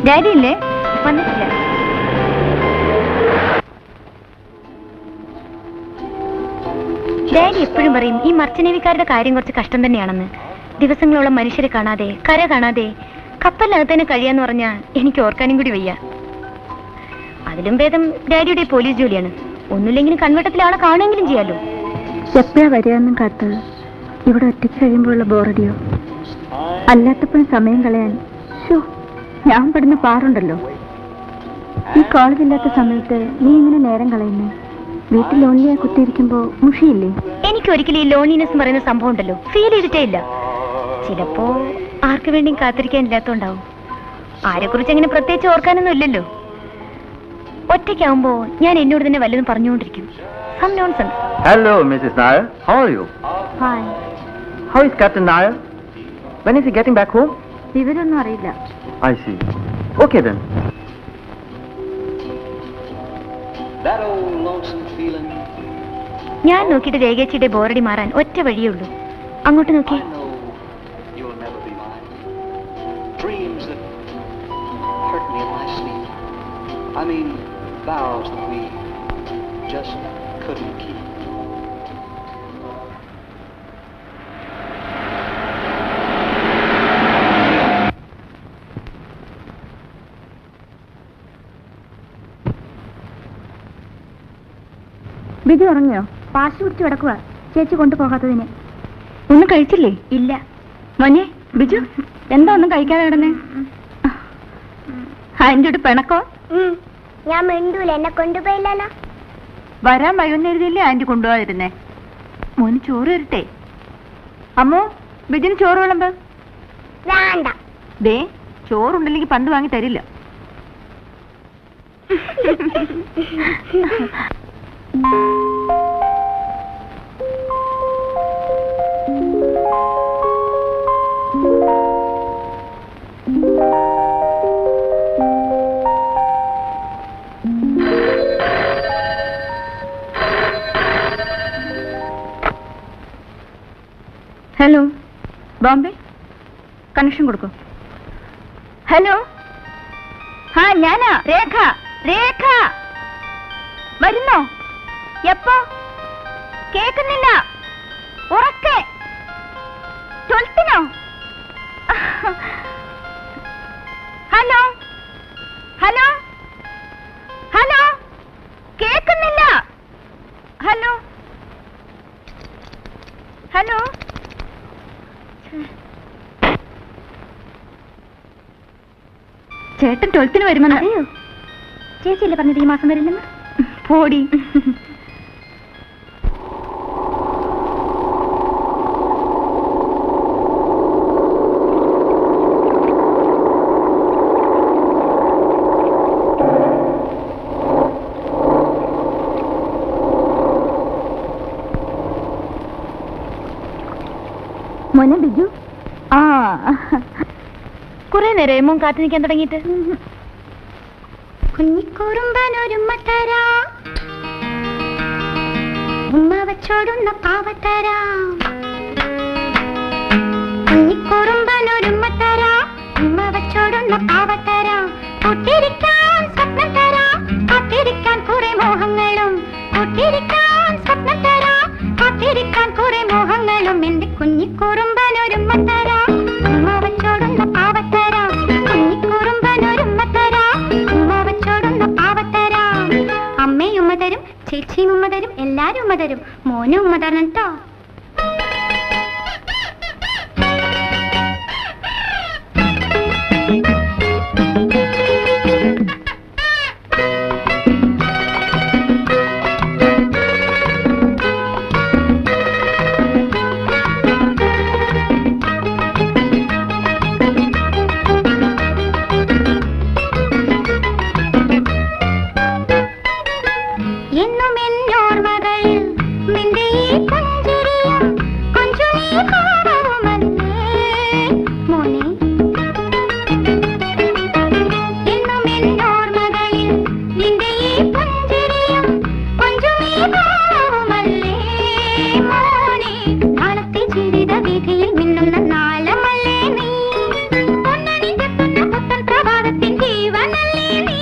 Daddy ഇല്ലേ? വന്നിട്ടില്ല. Daddy എപ്പോഴും പറയും ഈ മർച്ചനേവിക്കാരുടെ കാര്യം കുറച്ച് കഷ്ടം തന്നെയാണെന്ന്. ദിവസങ്ങളോളം മനുഷ്യരെ കാണാതെ, കര കാണാതെ കപ്പലിനകത്ത് തന്നെ കഴിയാന്ന് പറഞ്ഞാൽ എനിക്ക് ഓർക്കാനും കൂടി വയ്യ. അതിലും ഭേദം ഡാഡിയുടെ പോലീസ് ജോലിയാണ്. ഒന്നുമില്ലെങ്കിലും കൺവെട്ടത്തിൽ ആളെ കാണുമെങ്കിലും ചെയ്യാലോ. എപ്പോഴാ വരികയെന്നും കാത്ത് ഇവിടെ ഒറ്റയ്ക്ക് കഴിയുമ്പോഴുള്ള ബോറടിയോ? അല്ലാത്തപ്പോഴും സമയം കളയാൻ ഞാൻ പെടുന്ന പാറുണ്ടല്ലോ. ഈ കോളേജില്ലാത്ത സമയത്ത് നീ ഇങ്ങനെ നേരം കളയുന്നേ? വീട്ടിൽ ലോൺലിയായി കുത്തിയിരിക്കുമ്പോ മുഷിയില്ലേ? എനിക്കൊരിക്കലും ഈ ലോൺലിനെസ് പറയുന്ന സംഭവം ഉണ്ടല്ലോ ഫീൽ ചെയ്തിട്ടേ ഇല്ല. ചിലപ്പോ ആർക്ക് വേണ്ടിയും കാത്തിരിക്കാനില്ലാത്തോണ്ടാവും. ആരെക്കുറിച്ച് അങ്ങനെ പ്രത്യേകിച്ച് ഓർക്കാനൊന്നും ഇല്ലല്ലോ. ഒറ്റയ്ക്കാവുമ്പോ ഞാൻ എന്നോട് തന്നെ വല്ലതും പറഞ്ഞുകൊണ്ടിരിക്കും. Some nonsense. Hello, Mrs. Nair. How are you? Fine. How is Captain Nair? When is he getting back home? വിവരമൊന്നും അറിയില്ല. I see. Okay then. That old lonesome feeling. ഞാൻ നോക്കിയിട്ട് രേഖേച്ചിയുടെ ബോറടി മാറാൻ ഒറ്റ വഴിയേ ഉള്ളൂ. അങ്ങോട്ട് നോക്കി. I know you'll never be mine. Dreams that hurt me in my sleep. I mean, vows that we just couldn't keep. Biju ഉറങ്ങിയോ? പാശ് പിടിച്ച് കിടക്കുക ചേച്ചി കൊണ്ടുപോകാത്തതിന്. ഒന്നും കഴിച്ചില്ലേ? ഇല്ല. മോനെ ബിജു, എന്താ ഒന്നും കഴിക്കാതെ കിടന്നേ? അതിൻ്റെ ഒരു പിണക്കോ? ഞാൻ മിണ്ടൂല, എന്നെ കൊണ്ടുപോയില്ലല്ലോ. വരാൻ വൈകുന്നേരത്തില്ലേ ആന്റി കൊണ്ടുപോകാതിരുന്നേ? മോന് ചോറ് തരട്ടെ? അമ്മോ, ബിജുന് ചോറ് വിളമ്പ്. വേണ്ട. ദേ, ചോറുണ്ടല്ലെങ്കിൽ പണ്ട് വാങ്ങി തരില്ല. ഹലോ, ബോംബെ കണക്ഷൻ കൊടുക്കൂ. ഹലോ, ആ ഞാനാ രേഖ. രേഖ വരുന്നോ? എപ്പോ? കേൾക്കുന്നില്ല. ഉറക്കെ. 12നോ? ഹലോ ഹലോ ഹലോ, കേൾക്കുന്നില്ല. Hello hello. ചേട്ടൻ 12ന് വരുമെന്ന്. അതെയോ? ചേച്ചിയല്ലേ പറഞ്ഞത് ഈ മാസം വരില്ലെന്ന്? പോടി. മോനെ ബിജു. ആ, കുറെ നേരം മോൻ കാത്തു നിൽക്കാൻ തുടങ്ങിയിട്ട്. കുഞ്ഞിക്കുറുമ്പനൊരുമ്മ തരാം, ഉമ്മ വച്ചോടുന്ന പാവത്തരാം. കുഞ്ഞിക്കുറുമ്പനൊരുമ്മ തരാം, ഉമ്മ വച്ചോടുന്ന പാവത്തരാം. കൂട്ടിരിക്കാൻ സ്വപ്നം തരാം, കാത്തിരിക്കാൻ കുറെ മോഹങ്ങളും. കൂട്ടിരിക്കാൻ സ്വപ്നം തരാം, കാത്തിരിക്കാൻ കുറെ മോഹങ്ങളും. എന്റെ കുഞ്ഞിക്കുറുമ്പനൊരുമ്മ തരാം, ഉമ്മ വച്ചോടുന്ന പാവത്തരാം. കുഞ്ഞിക്കുറുമ്പനൊരുമ്മ തരാം, ഉമ്മ വച്ചോടുന്ന പാവത്തരാം. അമ്മയും ഉമ്മ തരും, ചേച്ചിയും ഉമ്മ തരും, എല്ലാരും ഉമ്മ തരും. മോനും ഉമ്മ തരണം കേട്ടോ. എന്നും എന്നോർമകളിൽ നിന്റെ ഈ പുഞ്ചിരിയും കൊഞ്ചുനീ ഭാവവുമല്ലേ മോനെ. എന്നും എന്നോർമകളിൽ നിന്റെ ഈ പുഞ്ചിരിയും കൊഞ്ചുനീ ഭാവവുമല്ലേ മോനെ. നാളത്തെ ജീവിത വീഥിയിൽ മിന്നുന്ന നാളമല്ലേ നീ. പൊന്നണിഞ്ഞ പുത്തൻ പ്രഭാതത്തിൻ ജീവനല്ലേ നീ.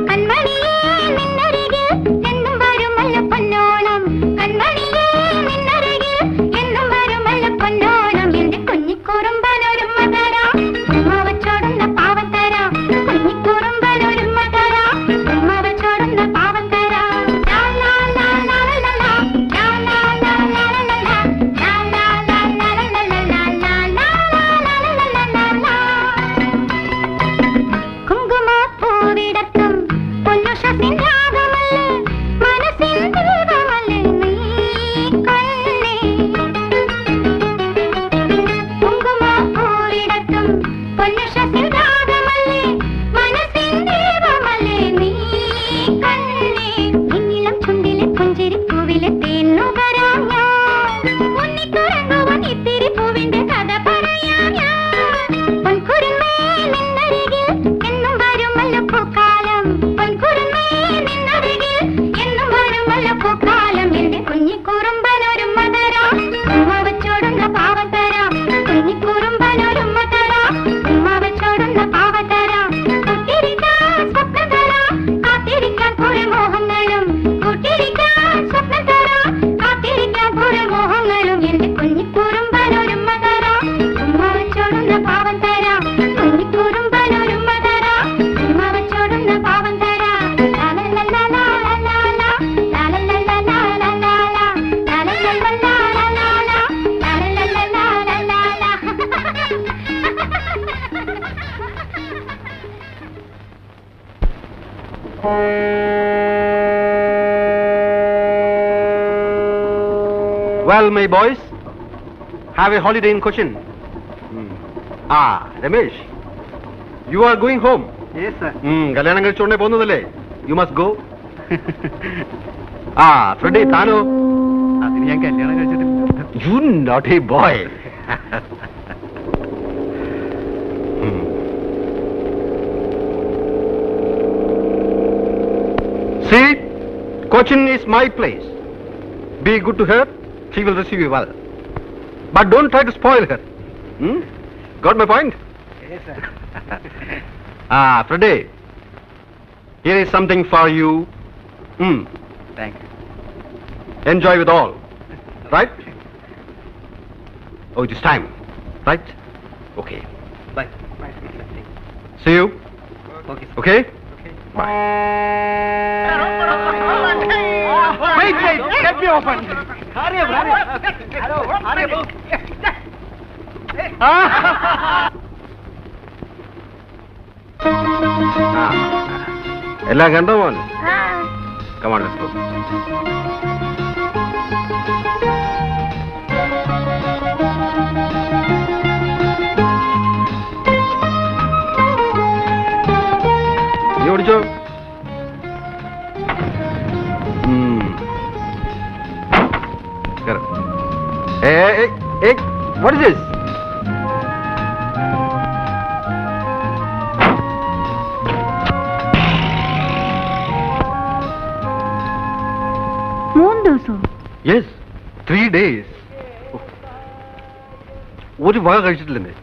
കൺമണിയേ നിന്നരികിൽ എന്നും വരുമല്ല പൊന്നോണം. കൺമണിയേ നിന്നരികിൽ എന്നും വരുമല്ല പൊന്നോണം. എന്റെ കുഞ്ഞിക്കുറുമ്പനൊരുമ്മ തരാം, ഉമ്മ വച്ചോടുന്ന പാവം തരാം. കുഞ്ഞിക്കുറുമ്പനൊരുമ്മ തരാം, ഉമ്മ വച്ചോടുന്ന പാവം തരാം. ലാ ലാ ലാ ലാ ലാ ലാ, ലാ ലാ ലാ ലാ ലാ ലാ, ലാ ലാ ലാ ലാ ലാ ലാ ലാ, ലാ ലാ ലാ ലാ ലാ. കുങ്കുമപ്പൂവിടത്തും പൊന്നുഷസിൻ രാഗമല്ലേ, മനസ്സിൻ ദീപമല്ലേ നീ കണ്ണേ. കുങ്കുമപ്പൂവിടത്തും പൊന്നുഷസിൻ രാഗമല്ലേ, മനസ്സിൻ ദീപമല്ലേ നീ കണ്ണേ. നിന്നിളം ചുണ്ടിലെ പുഞ്ചിരിപ്പൂവിലെ തേന്നുകരാം ഞാൻ. ഉണ്ണിക്കുറങ്ങുവാൻ ഇത്തിരി പൂവിന്റെ കഥ പറയാം ഞാൻ. പൊൻകുരുമേ നിന്നരികിൽ എന്നും വരുമല്ല പൂക്കാലം. പൊൻകുരുമേ നിന്നരികിൽ എന്നും വരുമല്ല പൂക്കാലം. എന്റെ കുഞ്ഞിക്കുറുമ്പനൊരുമ്മ തരാം, ഉമ്മ വച്ചോടുന്ന പാവം തരാം. കുഞ്ഞിക്കുറുമ്പനൊരുമ്മ തരാം, ഉമ്മ വച്ചോടുന്ന പാവം തരാം. കൂട്ടിരിക്കാൻ സ്വപ്നം തരാം, കാത്തിരിക്കാൻ കുറെ മോഹങ്ങളും. കൂട്ടിരിക്കാൻ സ്വപ്നം തരാം, കാത്തിരിക്കാൻ കുറെ മോഹങ്ങളും. എന്റെ കുഞ്ഞിക്കുറുമ്പനൊരുമ്മ തരാം, ഉമ്മ വച്ചോടുന്ന പാവം തരാം. കുഞ്ഞിക്കുറുമ്പനൊരുമ്മ തരാം, ഉമ്മ വച്ചോടുന്ന പാവം തരാം. ലാലല്ലലാലാലാലാ, ലാലല്ലലാലാലാലാ, ലാലല്ലലാലാലാലാ, ലാലല്ലലാലാലാലാ. Well, my boys, have a holiday in Cochin. Ramesh, you are going home. Yes, sir. കല്യാണം കഴിച്ചോണ്ടേ പോകുന്നതല്ലേ? You must go. Freddie, താനോ? അതിന് ഞാൻ കല്യാണം കഴിച്ചിട്ടില്ല. You naughty boy. See, Cochin is my place. Be good to her, she will receive you well. But don't try to spoil her. Got my point? Yes, sir. Freddie, here is something for you. Thank you. Enjoy with all. Right? Oh, it is time. Right? Okay. Bye. See you. Okay. Okay? Bye. Wait, let me open. Hurry up, hurry up. Hello, hurry up. എല്ലാം കണ്ടോ മോൻ? Come on, let's go. നീ ഓടിച്ചോ. Hey, what is this? ദിവസവും? Yes, 3 days. ഒരു വക കഴിച്ചിട്ടില്ലെന്നേ.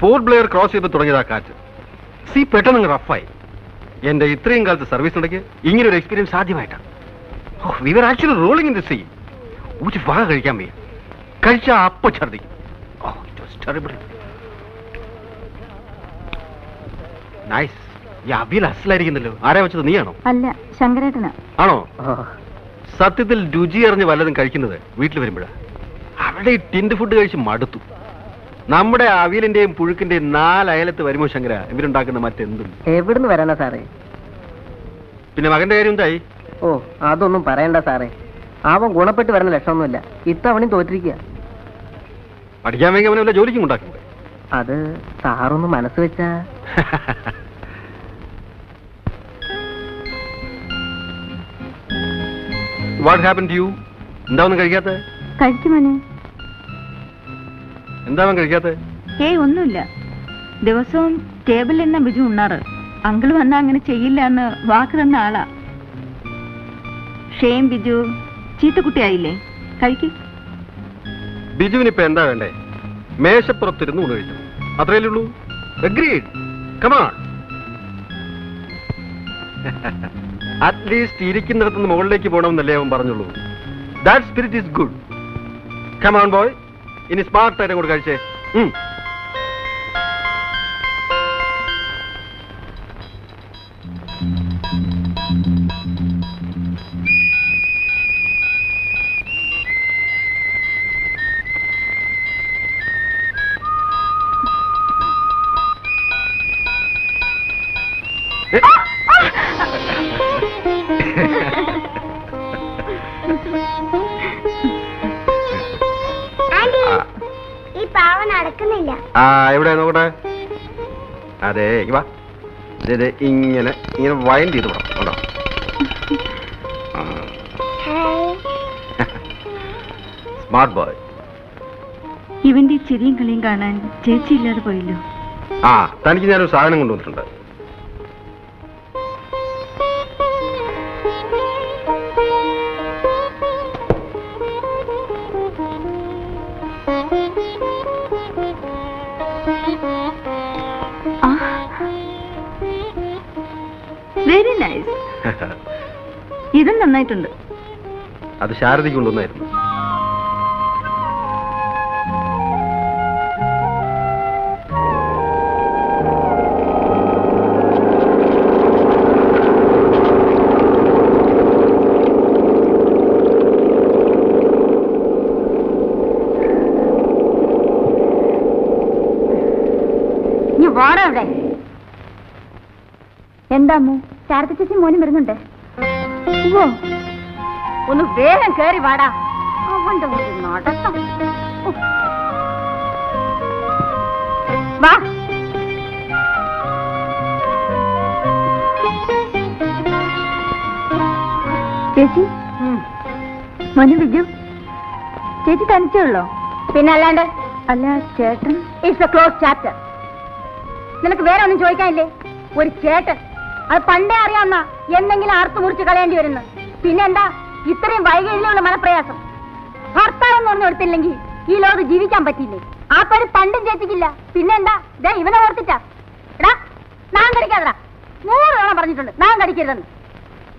Port Blair cross ചെയ്തപ്പോൾ തുടങ്ങിയതാ കാറ്റ്. പെട്ടെന്ന് റഫായി. എന്റെ ഇത്രയും കാലത്ത് സർവീസിനിടയ്ക്ക് ഇങ്ങനെ ഒരു എക്സ്പീരിയൻസ് ആദ്യമായിട്ടാണ്. We were actually rolling in the sea. ഒരു വക കഴിക്കാൻ വയ്യ. കഴിച്ചാൽ അപ്പൊ ഛർദിക്കും. It was terrible. നൈസ്. ഈ അവിയൽ അസലായിരിക്കുന്നല്ലോ. ആരാ വെച്ചത്, നീയാണോ? അല്ല, ശങ്കരേട്ടനാ. ആണോ? സത്യത്തിൽ രുചി അറിഞ്ഞ് വല്ലതും കഴിക്കുന്നത് വീട്ടിൽ വരുമ്പോഴാണ്. അവിടെ ഈ ടിൻഡ് ഫുഡ് കഴിച്ച് മടുത്തു. നമ്മുടെ അവിയലിന്റെയും പുഴുക്കിന്റെയും 4 അയലത്ത് വരുമോ ശങ്കര ഇവരുണ്ടാക്കുന്ന മറ്റെന്തും? എവിടുന്ന് വരാനാ സാറേ? പിന്നെ മകന്റെ കാര്യം എന്തായി? ഓ, അതൊന്നും പറയണ്ട സാറേ. അവൻ ഗുണപ്പെട്ട് വരുന്ന ലക്ഷണമൊന്നുമില്ല. ഇത്തവണയും തോറ്റിരിക്കുക. പഠിക്കാൻ വേണ്ടി അവനെ വല്ല ജോലിക്കും ഉണ്ടാക്കണ്ടേ? അത് സാറൊന്ന് മനസ്സ് വെച്ചാ. What happen to you? എന്താ ഒന്നും കഴിക്കാത്ത? കഴിക്കുമോനെ? എന്താ അവൻ കഴിക്കാത്ത? ഏയ്, ഒന്നുമില്ല. ദിവസവും ടേബിളിൽ എണ്ണ ബിജു ഉണ്ണാറ്. അങ്കിൾ വന്നാ അങ്ങനെ ചെയ്യില്ല എന്ന് വാക്ക് തന്ന ആളാ. ഷെയിം ബിജു, ചീത്തക്കുട്ടിയായില്ലേ? കഴിക്ക്. ബിജുവിനിപ്പോ എന്താ വേണ്ടേ? മേശപ്പുറത്തിരുന്ന് ഊണ് കഴിച്ചു, അത്രയല്ലേ ഉള്ളൂ. അഗ്രീഡ്. Come on. അറ്റ്ലീസ്റ്റ് ഇരിക്കുന്നിടത്തുനിന്ന് മുകളിലേക്ക് പോകണമെന്നല്ലേ അവൻ പറഞ്ഞുള്ളൂ. That spirit is good. Come on boy. ഇനി സ്മാർട്ടായിട്ട് കൂടെ കഴിച്ചേ. ആന്റി, ഈ പാവ നടക്കുന്നില്ല. എവിടെ നോക്കട്ടെ. അതെ, വാ. ഇങ്ങനെ ഇങ്ങനെ വൈൻഡ് ചെയ്ത് പോണം. കേട്ടോ, സ്മാർട്ട് ബോയ്. ഇവന്റെ ചിരിയും കളിയും കാണാൻ ചേച്ചി ഇല്ലാതെ പോയല്ലോ. തനിക്ക് ഞാനൊരു സാധനം കൊണ്ടുവന്നിട്ടുണ്ട്. Very nice. ഇതും നന്നായിട്ടുണ്ട്. അത് ശാരദയ്ക്ക് കൊണ്ടുവന്നായിരുന്നു. എന്താ അമ്മു? ശാരദ ചേച്ചി മോനും വരുന്നുണ്ട്. ഒന്ന് വേഗം കേറി വാടാ. അവന്റെ ഒരു നടത്തം. വാ. ചേച്ചി, മോനും ബിജു. ചേച്ചി തനിച്ചേ ഉള്ളോ? പിന്നെ അല്ലാണ്ട്. അല്ല, ചേട്ടൻ. It's A close chapter. നിനക്ക് വേറെ ഒന്നും ചോദിക്കാനില്ലേ? ഒരു ചേട്ടൻ, അത് പണ്ടേ അറിയാവുന്ന എന്തെങ്കിലും ആർത്തു മുറിച്ച് കളയേണ്ടി വരുന്നു. പിന്നെന്താ ഇത്രയും വൈകല്യമുള്ള മനപ്രയാസം? ഭർത്താവ് എന്ന് പറഞ്ഞു കൊടുത്തില്ലെങ്കിൽ ഈ ലോകത്ത് ജീവിക്കാൻ പറ്റില്ലേ? ആ പണി പണ്ടും ചേച്ചിക്കില്ല. പിന്നെന്താ ഇവനെ ഓർത്തിട്ടാ? എടാ, നാൻ കടിക്കാതടാ. 100 തവണ പറഞ്ഞിട്ടുണ്ട് നാൻ കടിക്കരുതെന്ന്.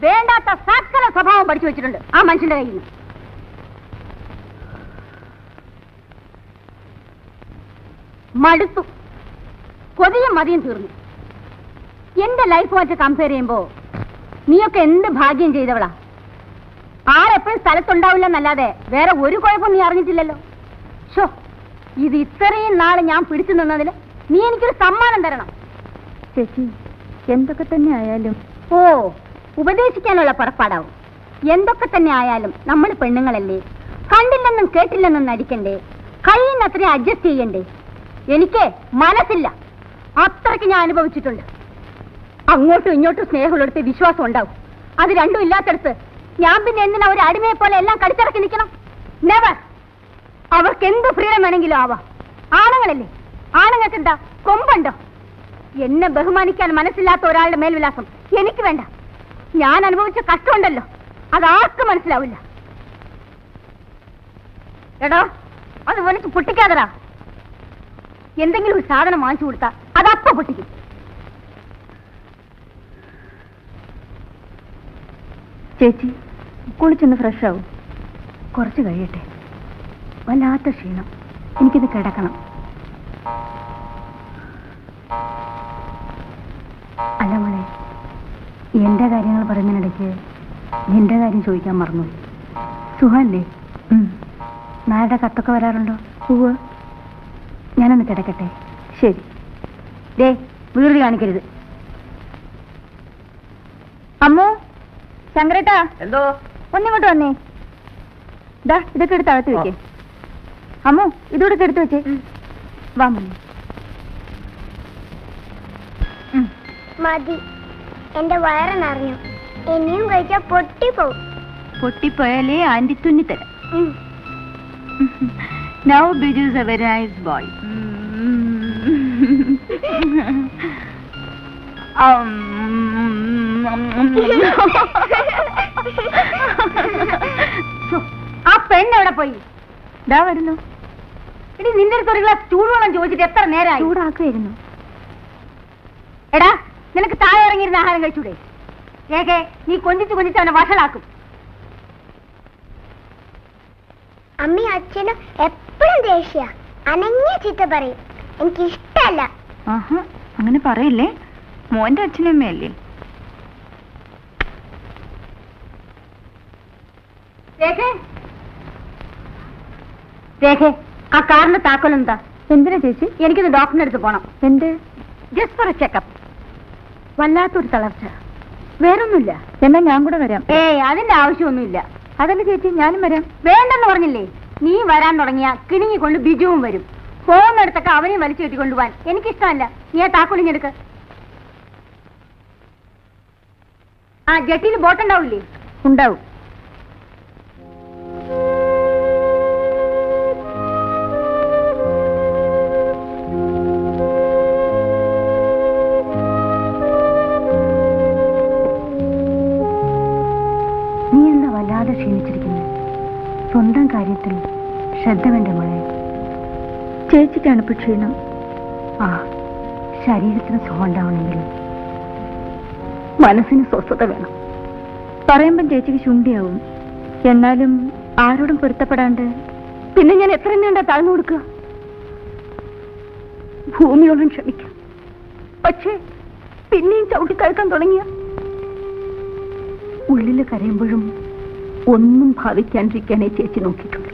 വേണ്ടാത്ത സകല സ്വഭാവം പഠിച്ചു വെച്ചിട്ടുണ്ട് ആ മനുഷ്യന്റെ കയ്യിൽ നിന്ന്. മടുത്തു. കൊതിയും മതിയും തീർന്നു. എന്റെ ലൈഫുമായിട്ട് കമ്പയർ ചെയ്യുമ്പോ നീയൊക്കെ എന്ത് ഭാഗ്യം ചെയ്തവളാ. ആരെപ്പോഴും സ്ഥലത്തുണ്ടാവില്ലെന്നല്ലാതെ വേറെ ഒരു കുഴപ്പം നീ അറിഞ്ഞിട്ടില്ലല്ലോ. ഷോ, ഇത് ഇത്രയും നാള് ഞാൻ പിടിച്ചു നിന്നതിന് നീ എനിക്കൊരു സമ്മാനം തരണം. ചേച്ചി, എന്തൊക്കെ തന്നെ ആയാലും. ഓ, ഉപദേശിക്കാനുള്ള പുറപ്പാടാവും. എന്തൊക്കെ തന്നെ ആയാലും നമ്മൾ പെണ്ണുങ്ങളല്ലേ. കണ്ടില്ലെന്നും കേട്ടില്ലെന്നും നടിക്കണ്ടേ? കഴിയുന്നത്രയും അഡ്ജസ്റ്റ് ചെയ്യണ്ടേ? എനിക്ക് മനസ്സില്ല. അത്രയ്ക്ക് ഞാൻ അനുഭവിച്ചിട്ടുണ്ട്. അങ്ങോട്ടും ഇങ്ങോട്ടും സ്നേഹമുള്ളിടത്ത് വിശ്വാസം ഉണ്ടാവും. അത് രണ്ടും ഇല്ലാത്തടത്ത് ഞാൻ പിന്നെ എന്തിനാ ഒരു അടിമയെ പോലെ എല്ലാം കടിച്ചിറക്കി നിൽക്കണം? നെവർ. അവർക്ക് എന്ത് ഫ്രീഡം വേണമെങ്കിലും ആവാം. ആണുങ്ങളല്ലേ, ആണുങ്ങൾക്ക് എന്താ കൊമ്പുണ്ടോ? എന്നെ ബഹുമാനിക്കാൻ മനസ്സില്ലാത്ത ഒരാളുടെ മേൽവിലാസം എനിക്ക് വേണ്ട. ഞാൻ അനുഭവിച്ച കഷ്ടമുണ്ടല്ലോ, അതാർക്കും മനസ്സിലാവില്ല. എടോ, അത് വലിച്ച് പൊട്ടിക്കാതടാ. എന്തെങ്കിലും ഒരു സാധനം വാങ്ങിച്ചു കൊടുത്താ അതപ്പ പൊട്ടിക്കും. ചേച്ചി കുളിച്ചൊന്ന് ഫ്രഷ് ആവും. കുറച്ച് കഴിയട്ടെ. വല്ലാത്ത ക്ഷീണം. എനിക്കിത് കിടക്കണം. അല്ല മോളെ, എന്റെ കാര്യങ്ങൾ പറയുന്നതിനിടയ്ക്ക് എന്റെ കാര്യം ചോദിക്കാൻ മറന്നു. സുഖല്ലേ? നാളെ കത്തൊക്കെ വരാറുണ്ടോ? ഉവ്വ്. ഞാനൊന്ന് കിടക്കട്ടെ. ശരി. ദേ, വീട് കാണിക്കരുത്. അമ്മോ, ശങ്കരേട്ടാ, എന്തോ ഒന്നിങ്ങോട്ട് വന്നേ. ദാ ഇതൊക്കെ എടുത്ത് അകത്ത് വെക്കേ. അമ്മോ, ഇതൂടെ എടുത്ത് വെച്ചേ. വാ മോനെ. മതി, എന്റെ വയറ് നിറഞ്ഞു. ഇനിയും കഴിച്ചാൽ പൊട്ടിപ്പോവും. പൊട്ടിപ്പോയാലേ anti തുന്നിത്തരാം. Now Biju is a very nice boy. ആ പെണ്ണെവിടെ പോയി? ഇതാ വരുന്നു. ഇനി നിന്റെ അടുത്ത് ഒരു ഗ്ലാസ് ചൂടുവെള്ളം ചോദിച്ചിട്ട് എത്ര നേരമായി? ചൂടാക്കുമായിരുന്നു. എടാ, നിനക്ക് താഴെ ഇറങ്ങിയിരുന്ന ആഹാരം കഴിച്ചൂടെ? കേക്കെ, നീ കൊഞ്ചിച്ച് കൊഞ്ചിച്ച് അവനെ വഷളാക്കും. അമ്മയും അച്ഛനും എപ്പോഴും ദേഷ്യ, അനങ്ങിയ ചീത്ത പറയും. എനിക്കിഷ്ടല്ല. അങ്ങനെ പറയില്ലേ, മോന്റെ അച്ഛനമ്മയല്ലേ. രേഖേ, ആ കാറിന്റെ താക്കോലെന്താ? എന്തിനാ ചേച്ചി? എനിക്കൊന്ന് ഡോക്ടറിന്റെ അടുത്ത് പോണം. എന്ത്? Just for A checkup. വല്ലാത്തൊരു തളർച്ച. വേറൊന്നുമില്ല. എന്നാ ഞാൻ കൂടെ വരാം. അതിന്റെ ആവശ്യമൊന്നുമില്ല. അതല്ല ചേച്ചി, ഞാനും വരാം. വേണ്ടെന്ന് പറഞ്ഞില്ലേ? നീ വരാൻ തുടങ്ങിയ കിണിങ്ങിക്കൊണ്ട് ബിജുവും വരും. പോകുന്നിടത്തൊക്കെ അവനെയും വലിച്ചു കെട്ടിക്കൊണ്ടുപോവാൻ എനിക്കിഷ്ടമല്ല. നീ ആ താക്കോലിഞ്ഞെടുക്ക്. ആ ജെട്ടിയിൽ ബോട്ടുണ്ടാവില്ലേ? ഉണ്ടാവും. നീ എന്താ വല്ലാതെ ക്ഷീണിച്ചിരിക്കുന്നത്? സ്വന്തം കാര്യത്തിൽ ശ്രദ്ധ വേണ്ട മോളെ. ചേച്ചിക്കാണ് ഇപ്പൊ ക്ഷീണം. ആ, ശരീരത്തിന് സുഖം ഉണ്ടാവണമെങ്കിൽ മനസ്സിന് സ്വസ്ഥത വേണം. പറയുമ്പം ചേച്ചിക്ക് ശുണ്ടിയാവും. എന്നാലും ആരോടും പൊരുത്തപ്പെടാണ്ട് പിന്നെ ഞാൻ എത്ര നീണ്ട താഴ്ന്നു കൊടുക്കുക? ഭൂമിയോളം ക്ഷമിക്കാം. പക്ഷേ പിന്നെയും ചവിട്ടിക്കഴക്കാൻ തുടങ്ങിയ ഉള്ളിൽ കരയുമ്പോഴും ഒന്നും ഭാവിക്കാണ്ടിരിക്കാനേ ചേച്ചി നോക്കിയിട്ടുള്ളൂ.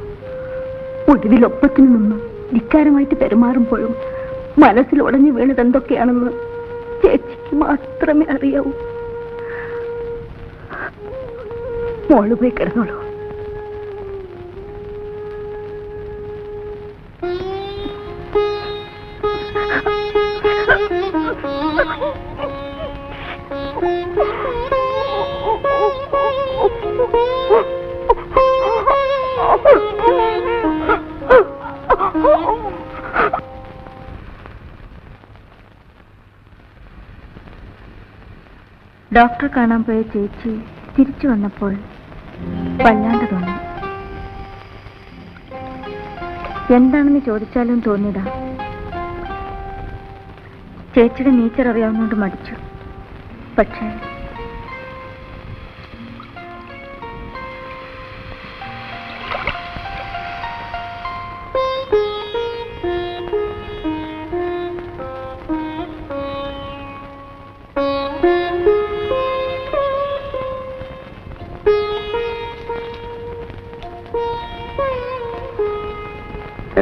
ഒടുവിലൊപ്പത്തിന് നിന്ന് ധിക്കാരമായിട്ട് പെരുമാറുമ്പോഴും മനസ്സിൽ ഉടഞ്ഞു വീണത് എന്തൊക്കെയാണെന്ന് ചേച്ചിക്ക് മാത്രമേ അറിയാവൂ. മോള് പോയി കിടന്നോളൂ. ഡോക്ടറെ കാണാൻ പോയ ചേച്ചി തിരിച്ചു വന്നപ്പോൾ വല്ലാണ്ട് തോന്നി. എന്താണെന്ന് ചോദിച്ചാലും തോന്നിയതാ. ചേച്ചിയുടെ നേച്ചർ അറിയാവുന്നതുകൊണ്ട് മടിച്ചു. പക്ഷേ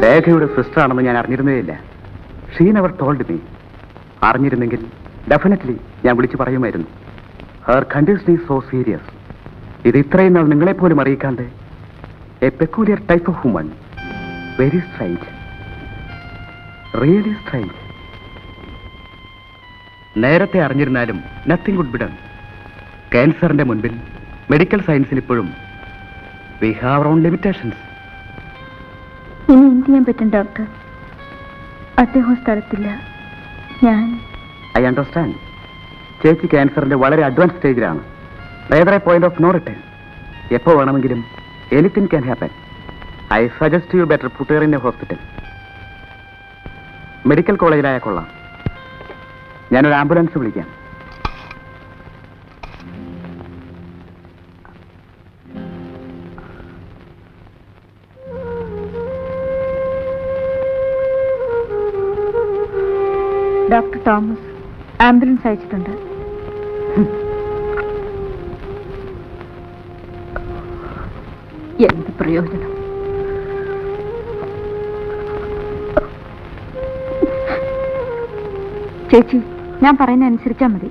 രേഖയുടെ സിസ്റ്റർ ആണെന്ന് ഞാൻ അറിഞ്ഞിരുന്നേയില്ല. She never told me. അറിഞ്ഞിരുന്നെങ്കിൽ ഡെഫിനറ്റ്ലി ഞാൻ വിളിച്ചു പറയുമായിരുന്നു. Her condition is so serious. ഇത് ഇത്രയും നാൾ നിങ്ങളെപ്പോലും അറിയിക്കാണ്ട് a peculiar type of woman. Very strange, really strange. നേരത്തെ അറിഞ്ഞിരുന്നാലും നത്തിങ് വുഡ് ബി ഡൺ. ക്യാൻസറിന്റെ മുൻപിൽ മെഡിക്കൽ സയൻസിന് ഇപ്പോഴും we have our own limitations. ഇനി എന്ത് ചെയ്യാൻ പറ്റും ഡോക്ടർ? അദ്ദേഹം സ്ഥലത്തില്ല. ഞാൻ ഐ അണ്ടർസ്റ്റാൻഡ്. ചേച്ചി ക്യാൻസറിന്റെ വളരെ അഡ്വാൻസ് സ്റ്റേജിലാണ്. Rather a point of no return. എപ്പോ വേണമെങ്കിലും anything can happen. I suggest you better put her in a hospital. Medical കോളേജിലായാൽ കൊള്ളാം. ഞാനൊരു ആംബുലൻസ് വിളിക്കാം. ഡോക്ടർ തോമസ് ആംബുലൻസ് അയച്ചിട്ടുണ്ട്. എന്ത് പ്രയോജനം? ചേച്ചി, ഞാൻ പറയുന്ന അനുസരിച്ചാ മതി.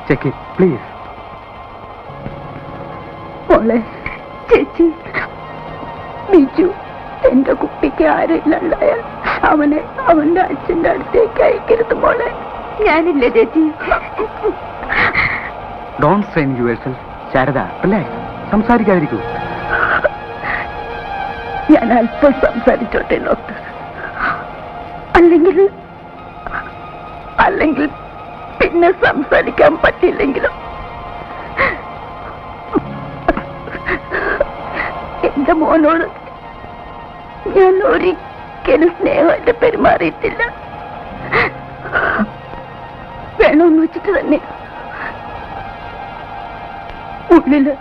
Check it please. മോളെ, ചേച്ചി, ബിജു എന്റെ കുട്ടിക്ക് ആരെയില്ലാണ്ടായാൽ അവനെ അവന്റെ അച്ഛന്റെ അടുത്തേക്ക് അയക്കരുത് മോളെ. ഞാനില്ലേ ചേച്ചി? Don't strain yourself. Sharada, relax. സംസാരിക്കാതിരിക്കൂ. ഞാൻ അല്പം സംസാരിച്ചോട്ടെ ഡോക്ടർ. അല്ലെങ്കിൽ പിന്നെ സംസാരിക്കാൻ പറ്റില്ലെങ്കിലും എന്റെ മോനോട് ഞാൻ ഒരിക്കലും സ്നേഹമായിട്ട് പെരുമാറിയിട്ടില്ല. വേണമെന്ന് വെച്ചിട്ട് തന്നെ ഉള്ളില്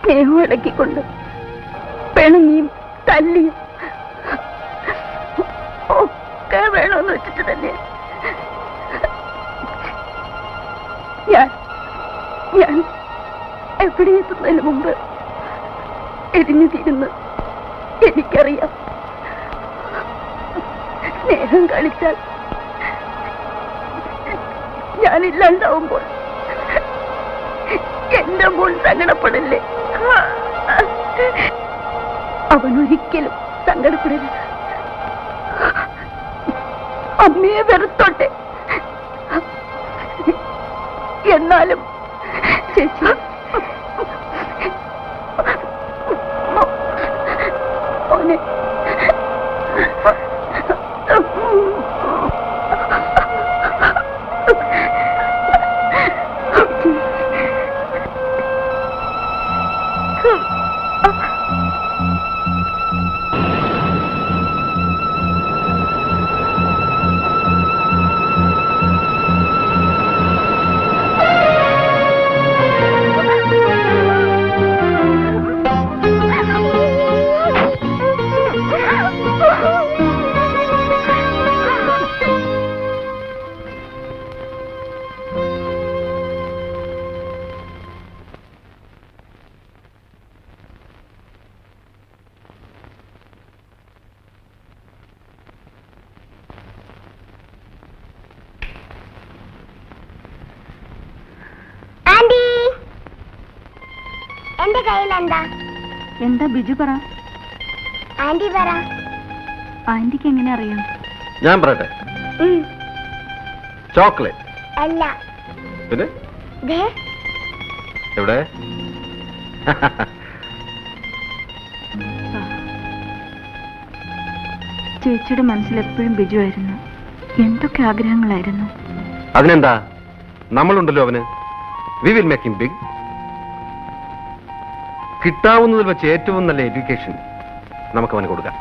സ്നേഹം ഇളക്കിക്കൊണ്ട് പിണങ്ങിയും തല്ലിയും ഒക്കെ വേണമെന്ന് വെച്ചിട്ട് തന്നെ ഞാൻ എവിടെ എത്തുന്നതിന് മുമ്പ് എരിഞ്ഞു തീരുന്നു. എനിക്കറിയാം, സ്നേഹം കളിച്ചാൽ ഞാനില്ലാണ്ടാവുമ്പോൾ എന്റെ മോൻ സങ്കടപ്പെടില്ലേ? അവനൊരിക്കലും സങ്കടപ്പെടരുത്. അമ്മയെ വെറുത്തോട്ടെ, എന്നാലും ചേച്ചി മോനെ എന്റെ കയ്യിൽ എന്താ ബിജു പറ. ആന്റി പറ. ആന്റിക്ക് എങ്ങനെ അറിയാം? ഞാൻ പറയട്ടെ. ചോക്ലേറ്റ് അല്ല. പിന്നെ ദേ എവിടെ? ചേച്ചിയുടെ മനസ്സിൽ എപ്പോഴും ബിജു ആയിരുന്നു. എന്തൊക്കെ ആഗ്രഹങ്ങളായിരുന്നു. അതിനെന്താ, നമ്മളുണ്ടല്ലോ അവന്. We will make him big. കിട്ടാവുന്നതിൽ വെച്ച് ഏറ്റവും നല്ല എഡ്യൂക്കേഷൻ നമുക്ക് അവന് കൊടുക്കാം.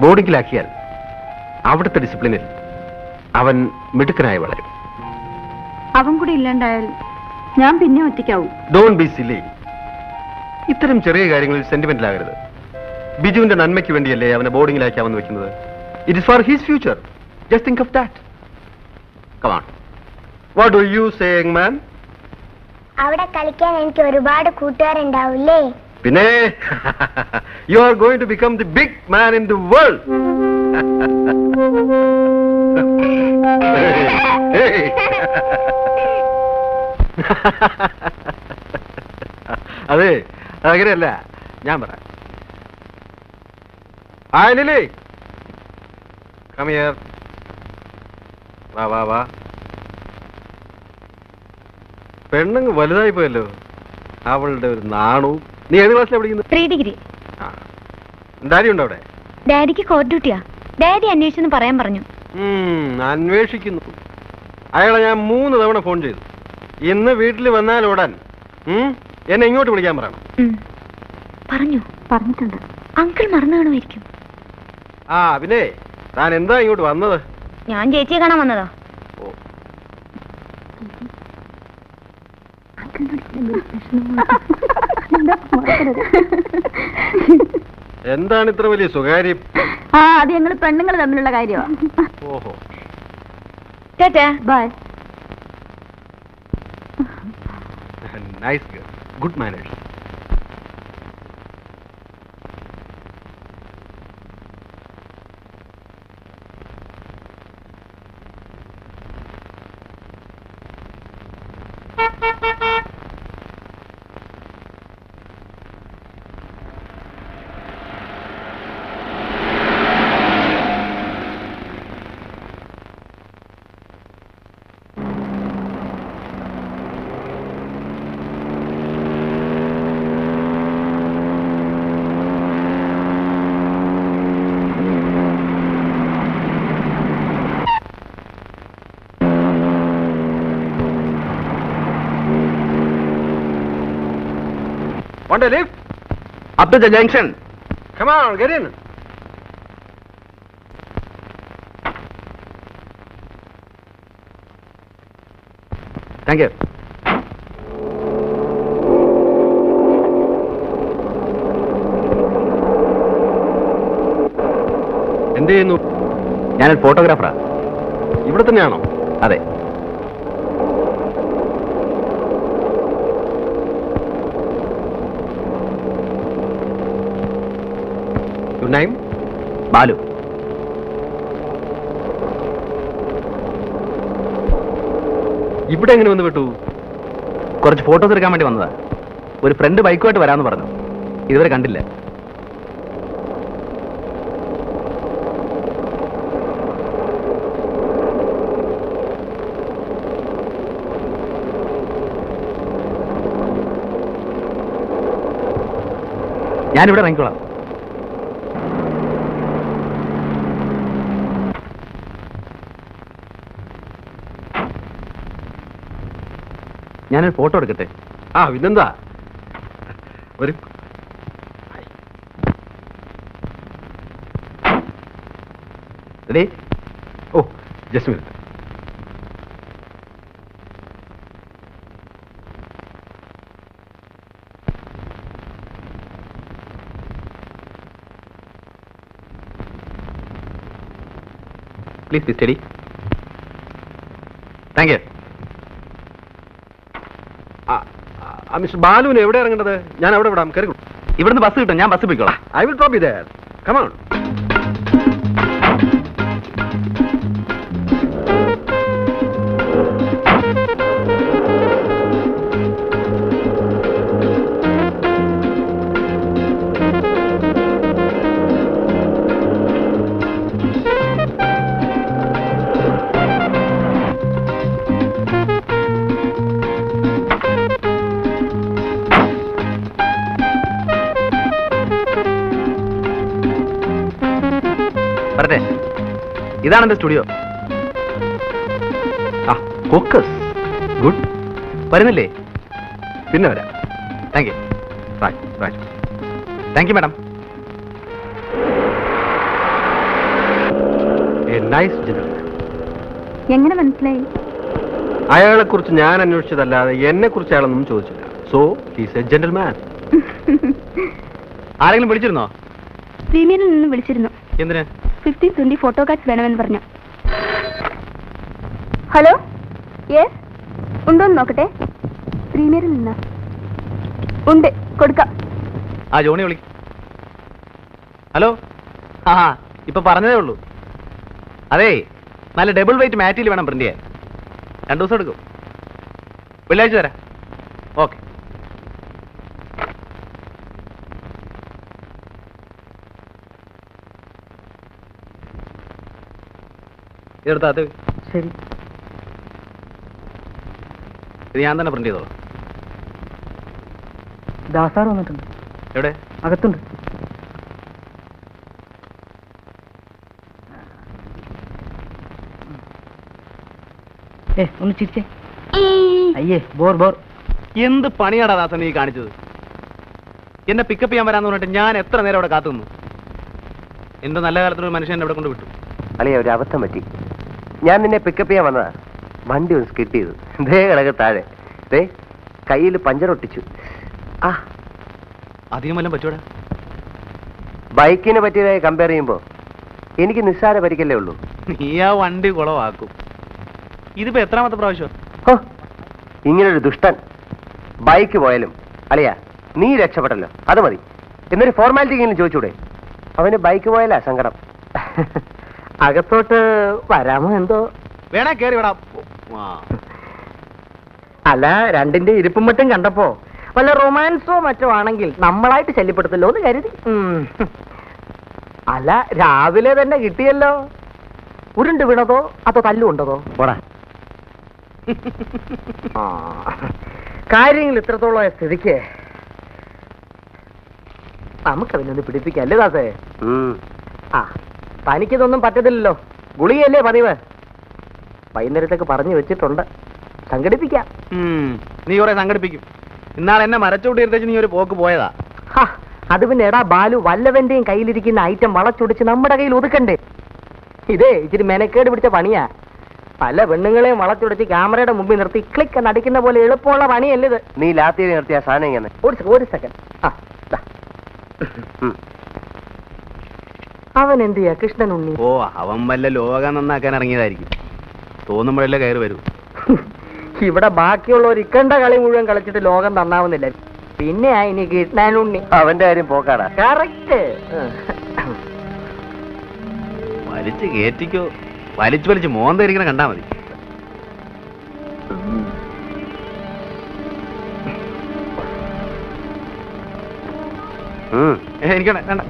ബോർഡിങ്ങിലാക്കിയാൽ അവിടുത്തെ ഡിസിപ്ലിനിൽ അവൻ മിടുക്കനായി വളരും. അവൻ കൂടി ഇല്ലാണ്ടായാൽ ഞാൻ പിന്നെ ഒറ്റയ്ക്കാവും. Don't be silly. ഇത്തരം ചെറിയ കാര്യങ്ങളിൽ സെന്റിമെന്റൽ ആകരുത്. ബിജുവിന്റെ നന്മയ്ക്ക് വേണ്ടിയല്ലേ അവനെ ബോർഡിങ്ങിലാക്കാമെന്ന് വെക്കുന്നത്. It is for his future. Just think of that. Come on. What do you say, young man? അവിടെ കളിക്കാൻ എനിക്ക് ഒരുപാട് കൂട്ടുകാരുണ്ടാവില്ലേ? പിന്നെ you are going to become the big man in the world. അതെ, അങ്ങനെയല്ല, ഞാൻ പറയാം. Hi Lily, come here. വാ വാ വാ. പെണ്ണങ്ങ് വലുതായി പോയല്ലോ. അവളുടെ ഒരു നാണവും. നീ ഏത് ക്ലാസ്സിലാണ് പഠിക്കുന്നത്? 3 ഡിഗ്രി. ഡാഡി ഉണ്ടോ അവിടെ? ഡാഡിക്ക് കോർട്ട് ഡ്യൂട്ടിയാ. ഡാഡി അന്വേഷിച്ചെന്ന് പറയാൻ പറഞ്ഞു. അന്വേഷിക്കുന്നു. അയാളെ ഞാൻ 3 തവണ ഫോൺ ചെയ്തു. ഇന്ന് വീട്ടിൽ വന്നാൽ ഉടൻ എന്നെ ഇങ്ങോട്ട് വിളിക്കാൻ പറയണം. പറഞ്ഞിട്ടുണ്ട്. അങ്കിൾ മറന്നു കാണുമായിരിക്കും. ആ പിന്നെ താൻ എന്താ ഇങ്ങോട്ട് വന്നത്? ഞാൻ ചേച്ചിയെ കാണാൻ വന്നതാ. എന്താണ് ഇത്ര വലിയ സ്വകാര്യം? അത് ഞങ്ങൾ പെണ്ണുങ്ങൾ തമ്മിലുള്ള കാര്യമാണ്. ഓഹോ. Tata. Bye. Nice girl, good manners. Want a lift? Up to the junction. Come on, get in. Thank you. എന്ത് ചെയ്യുന്നു? ഞാനൊരു ഫോട്ടോഗ്രാഫറാ. ഇവിടെ തന്നെയാണോ? അതെ. Your name? ബാലു. ഇവിടെ എങ്ങനെ വന്ന് വിട്ടു? കുറച്ച് ഫോട്ടോസ് എടുക്കാൻ വേണ്ടി വന്നതാ. ഒരു ഫ്രണ്ട് ബൈക്കുമായിട്ട് വരാമെന്ന് പറഞ്ഞു. ഇതുവരെ കണ്ടില്ല. ഞാനിവിടെ ഇറങ്ങിക്കോളാം. ഞാനൊരു ഫോട്ടോ എടുക്കട്ടെ? പിന്നെന്താ. ഒരു റെഡി? ഓ, just minute. Please be steady. Thank you. Mister ബാലുവിന് എവിടെ ഇറങ്ങേണ്ടത്? ഞാൻ അവിടെ വിടാം. കയറി. ഇവിടുന്ന് ബസ് കിട്ടും. ഞാൻ ബസ് പോയിക്കോളാം. I will drop you there. Come on. വരട്ടെ. ഇതാണ് എന്റെ സ്റ്റുഡിയോ. ഫോക്കസ്. ഗുഡ്. വരുന്നില്ലേ? പിന്നെ വരാം. Thank you. Thank you madam. A nice gentleman. എങ്ങനെ മനസ്സിലായി? അയാളെ കുറിച്ച് ഞാൻ അന്വേഷിച്ചതല്ലാതെ എന്നെ കുറിച്ച് അയാളൊന്നും ചോദിച്ചില്ല. So he's A gentleman. ആരെങ്കിലും വിളിച്ചിരുന്നോ? പ്രീമിയറിൽ നിന്ന് വിളിച്ചിരുന്നു. എന്തിന്? 15-20 ഫോട്ടോ കാർഡ്സ് വേണമെന്ന് പറഞ്ഞു. ഹലോ, യെസ്, ഉണ്ടോന്ന് നോക്കട്ടെ. പ്രീമിയറിൽ നിന്ന് ഉണ്ട്, കൊടുക്കാം. ജോണി വിളി. ഹലോ. ഇപ്പൊ പറഞ്ഞതേ ഉള്ളൂ. അതെ, നല്ല ഡബിൾ വെയിറ്റ് മാറ്റിൽ വേണം പ്രിന്റ് ചെയ്യാൻ. 2 ദിവസം എടുക്കും. വെള്ളിയാഴ്ച തരാം. ഓക്കെ. ഇതെടുത്താ. ശരി. ഇത് ഞാൻ തന്നെ പ്രിന്റ് ചെയ്തോളാം. ദാസാർ വന്നിട്ടുണ്ട്. എവിടെ? അകത്തുണ്ട്. ഒന്ന് ചിരിച്ചേ. അയ്യേ ബോർ ബോർ. എന്ത് പണിയാടാ ദാസൻ നീ കാണിച്ചത്? എന്നെ പിക്കപ്പ് ചെയ്യാൻ വരാന്ന് പറഞ്ഞിട്ട് ഞാൻ എത്ര നേരം അവിടെ കാത്തു നിന്നു. എന്റെ നല്ല കാലത്തൊരു മനുഷ്യൻ എന്നെ അവിടെ കൊണ്ട് വിട്ടു. അളിയ ഒരു അബദ്ധം പറ്റി. ഞാൻ നിന്നെ പിക്കപ്പ് ചെയ്യാൻ വന്നതാ. വണ്ടി ഒന്ന് സ്കിഡ് ചെയ്തു. ദേ കിടക്ക് താഴെ. ദേ കയ്യിൽ പഞ്ചർ ഒട്ടിച്ചു. ആ അധികം വല്ലതും പറ്റൂടാ? ബൈക്കിനെ പറ്റിയതായി കമ്പയർ ചെയ്യുമ്പോ എനിക്ക് നിസ്സാര പരിക്കല്ലേ ഉള്ളൂ. നീ ആ വണ്ടി കുളവാക്കും. ഇതിപ്പോ എത്രാമത്തെ പ്രാവശ്യം? ഹോ, ഇങ്ങനൊരു ദുഷ്ടൻ. ബൈക്ക് പോയാലും അളിയ നീ രക്ഷപ്പെട്ടല്ലോ, അത് മതി. എന്നൊരു ഫോർമാലിറ്റി എങ്കിലും ചോദിച്ചൂടെ? അവന് ബൈക്ക് പോയാലാ സങ്കടം. അകത്തോട്ട് വരാമോ എന്തോ? വേണേ കേറി വിടാം. അല്ല, രണ്ടിന്റെ ഇരിപ്പും മറ്റും കണ്ടപ്പോ വല്ല റൊമാൻസോ മറ്റോ ആണെങ്കിൽ നമ്മളായിട്ട് ശല്യപ്പെടുത്തല്ലോ എന്ന് കരുതി. അല്ല, രാവിലെ തന്നെ കിട്ടിയല്ലോ. ഉരുണ്ട് വീണതോ അതോ തല്ലുകൊണ്ടതോ? പോടാ. കാര്യങ്ങൾ ഇത്രത്തോളം സ്ഥിതിക്ക് നമുക്കതിനൊന്ന് പിടിപ്പിക്കല്ലേ ദാസേ? ആ, തനിക്കിതൊന്നും പറ്റത്തില്ലല്ലോ. ഗുളികയല്ലേ പതിവ്. വൈകുന്നേരത്തേക്ക് പറഞ്ഞു വെച്ചിട്ടുണ്ട്. സംഘടിപ്പിക്കാം. നീ കുറെ സംഘടിപ്പിക്കും. ഇന്നാൾ എന്നെ മരച്ചൂട്ടി എടുത്തേച്ച് നീ ഒരു പോക്ക് പോയതാ. അത് പിന്നെ എടാ ബാലു, വല്ലവന്റെയും കയ്യിലിരിക്കുന്ന ഐറ്റം വളച്ചൊടിച്ച് നമ്മുടെ കയ്യിൽ ഒതുക്കണ്ടേ? ഇതേ ഇച്ചിരി മെനക്കേട് പിടിച്ച പണിയാ. പല പെണ്ണുങ്ങളെയും വളച്ചൊടിച്ച് ക്യാമറയുടെ മുമ്പിൽ നിർത്തി ക്ലിക്ക് എന്ന് അടിക്കുന്ന പോലെ എളുപ്പമുള്ള പണിയല്ലേ ഇത്. നീ ലാത്തി നിർത്തിയ സാധനം ഇങ്ങനെ. ഒരു സെക്കൻഡ്. അവൻ എന്ത് ചെയ്യാ കൃഷ്ണൻ ഉണ്ണി? ഓ, അവൻ വല്ല ലോകം നന്നാക്കാൻ ഇറങ്ങിയതായിരിക്കും. തോന്നുമ്പോഴല്ലേ കയറി വരൂ. ഇവിടെ ബാക്കിയുള്ളവർ ഇക്കണ്ട കളി മുഴുവൻ കളിച്ചിട്ട് ലോകം നന്നാവുന്നില്ല. പിന്നെ ഇനി കൃഷ്ണൻ ഉണ്ണി. അവന്റെ കാര്യം പോക്കാടാ. കറക്റ്റ്. വലിച്ചു കേറ്റിക്കോ. വലിച്ചു മോന്തരിക്കണ കണ്ടാ മതി. എനിക്കണ്ട വേണ്ട.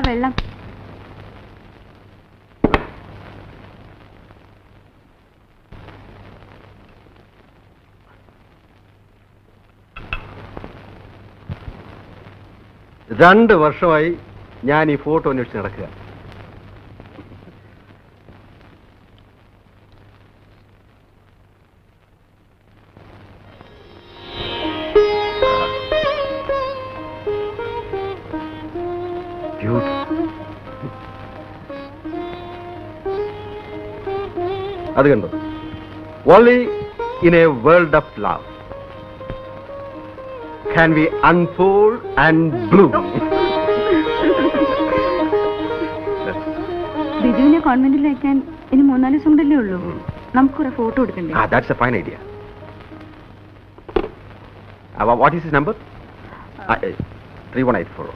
വെള്ളം. രണ്ട് വർഷമായി ഞാൻ ഈ ഫോട്ടോ അന്വേഷിച്ച് നടക്കുക. അത് കണ്ടോ? Only in a world of love can we unfold and bloom. ബിജുവിനെ കോൺവെന്റിൽ അയക്കാൻ ഇനി 3-4 ദിവസം കൊണ്ടല്ലേ ഉള്ളൂ. നമുക്കൊരു ഫോട്ടോ എടുക്കണ്ടേ? That's a fine idea. What is his number? 3184.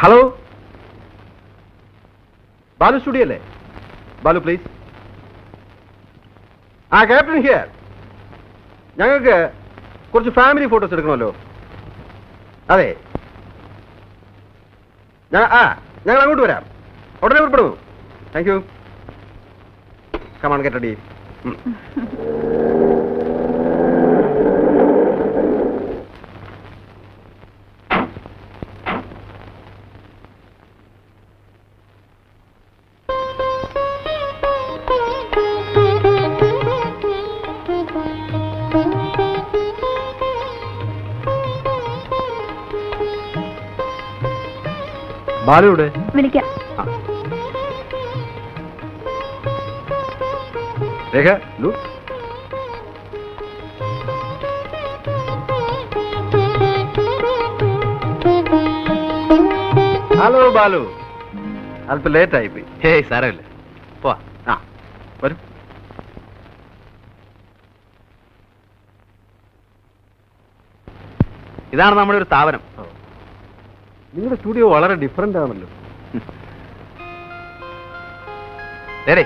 Hello? Balu studio അല്ലേ? ബാലു പ്ലീസ്. Captain here. ഞങ്ങൾക്ക് കുറച്ച് ഫാമിലി ഫോട്ടോസ് എടുക്കണമല്ലോ. അതെ, ഞങ്ങൾ അങ്ങോട്ട് വരാം. ഉടനെ പുറപ്പെടുന്നു. Thank you. Come on get ready. ബാലുവിടെ? വിളിക്കാം. രേഖ, ലു. ഹലോ ബാലു, അല്പം ലേറ്റ് ആയിപ്പോയി. ഹേയ് സാരമില്ല, പോവാ. ആ വരും. ഇതാണ് നമ്മുടെ ഒരു സ്ഥാപനം. നിങ്ങളുടെ സ്റ്റുഡിയോ വളരെ ഡിഫറെന്റ് ആണല്ലോ. നേരെ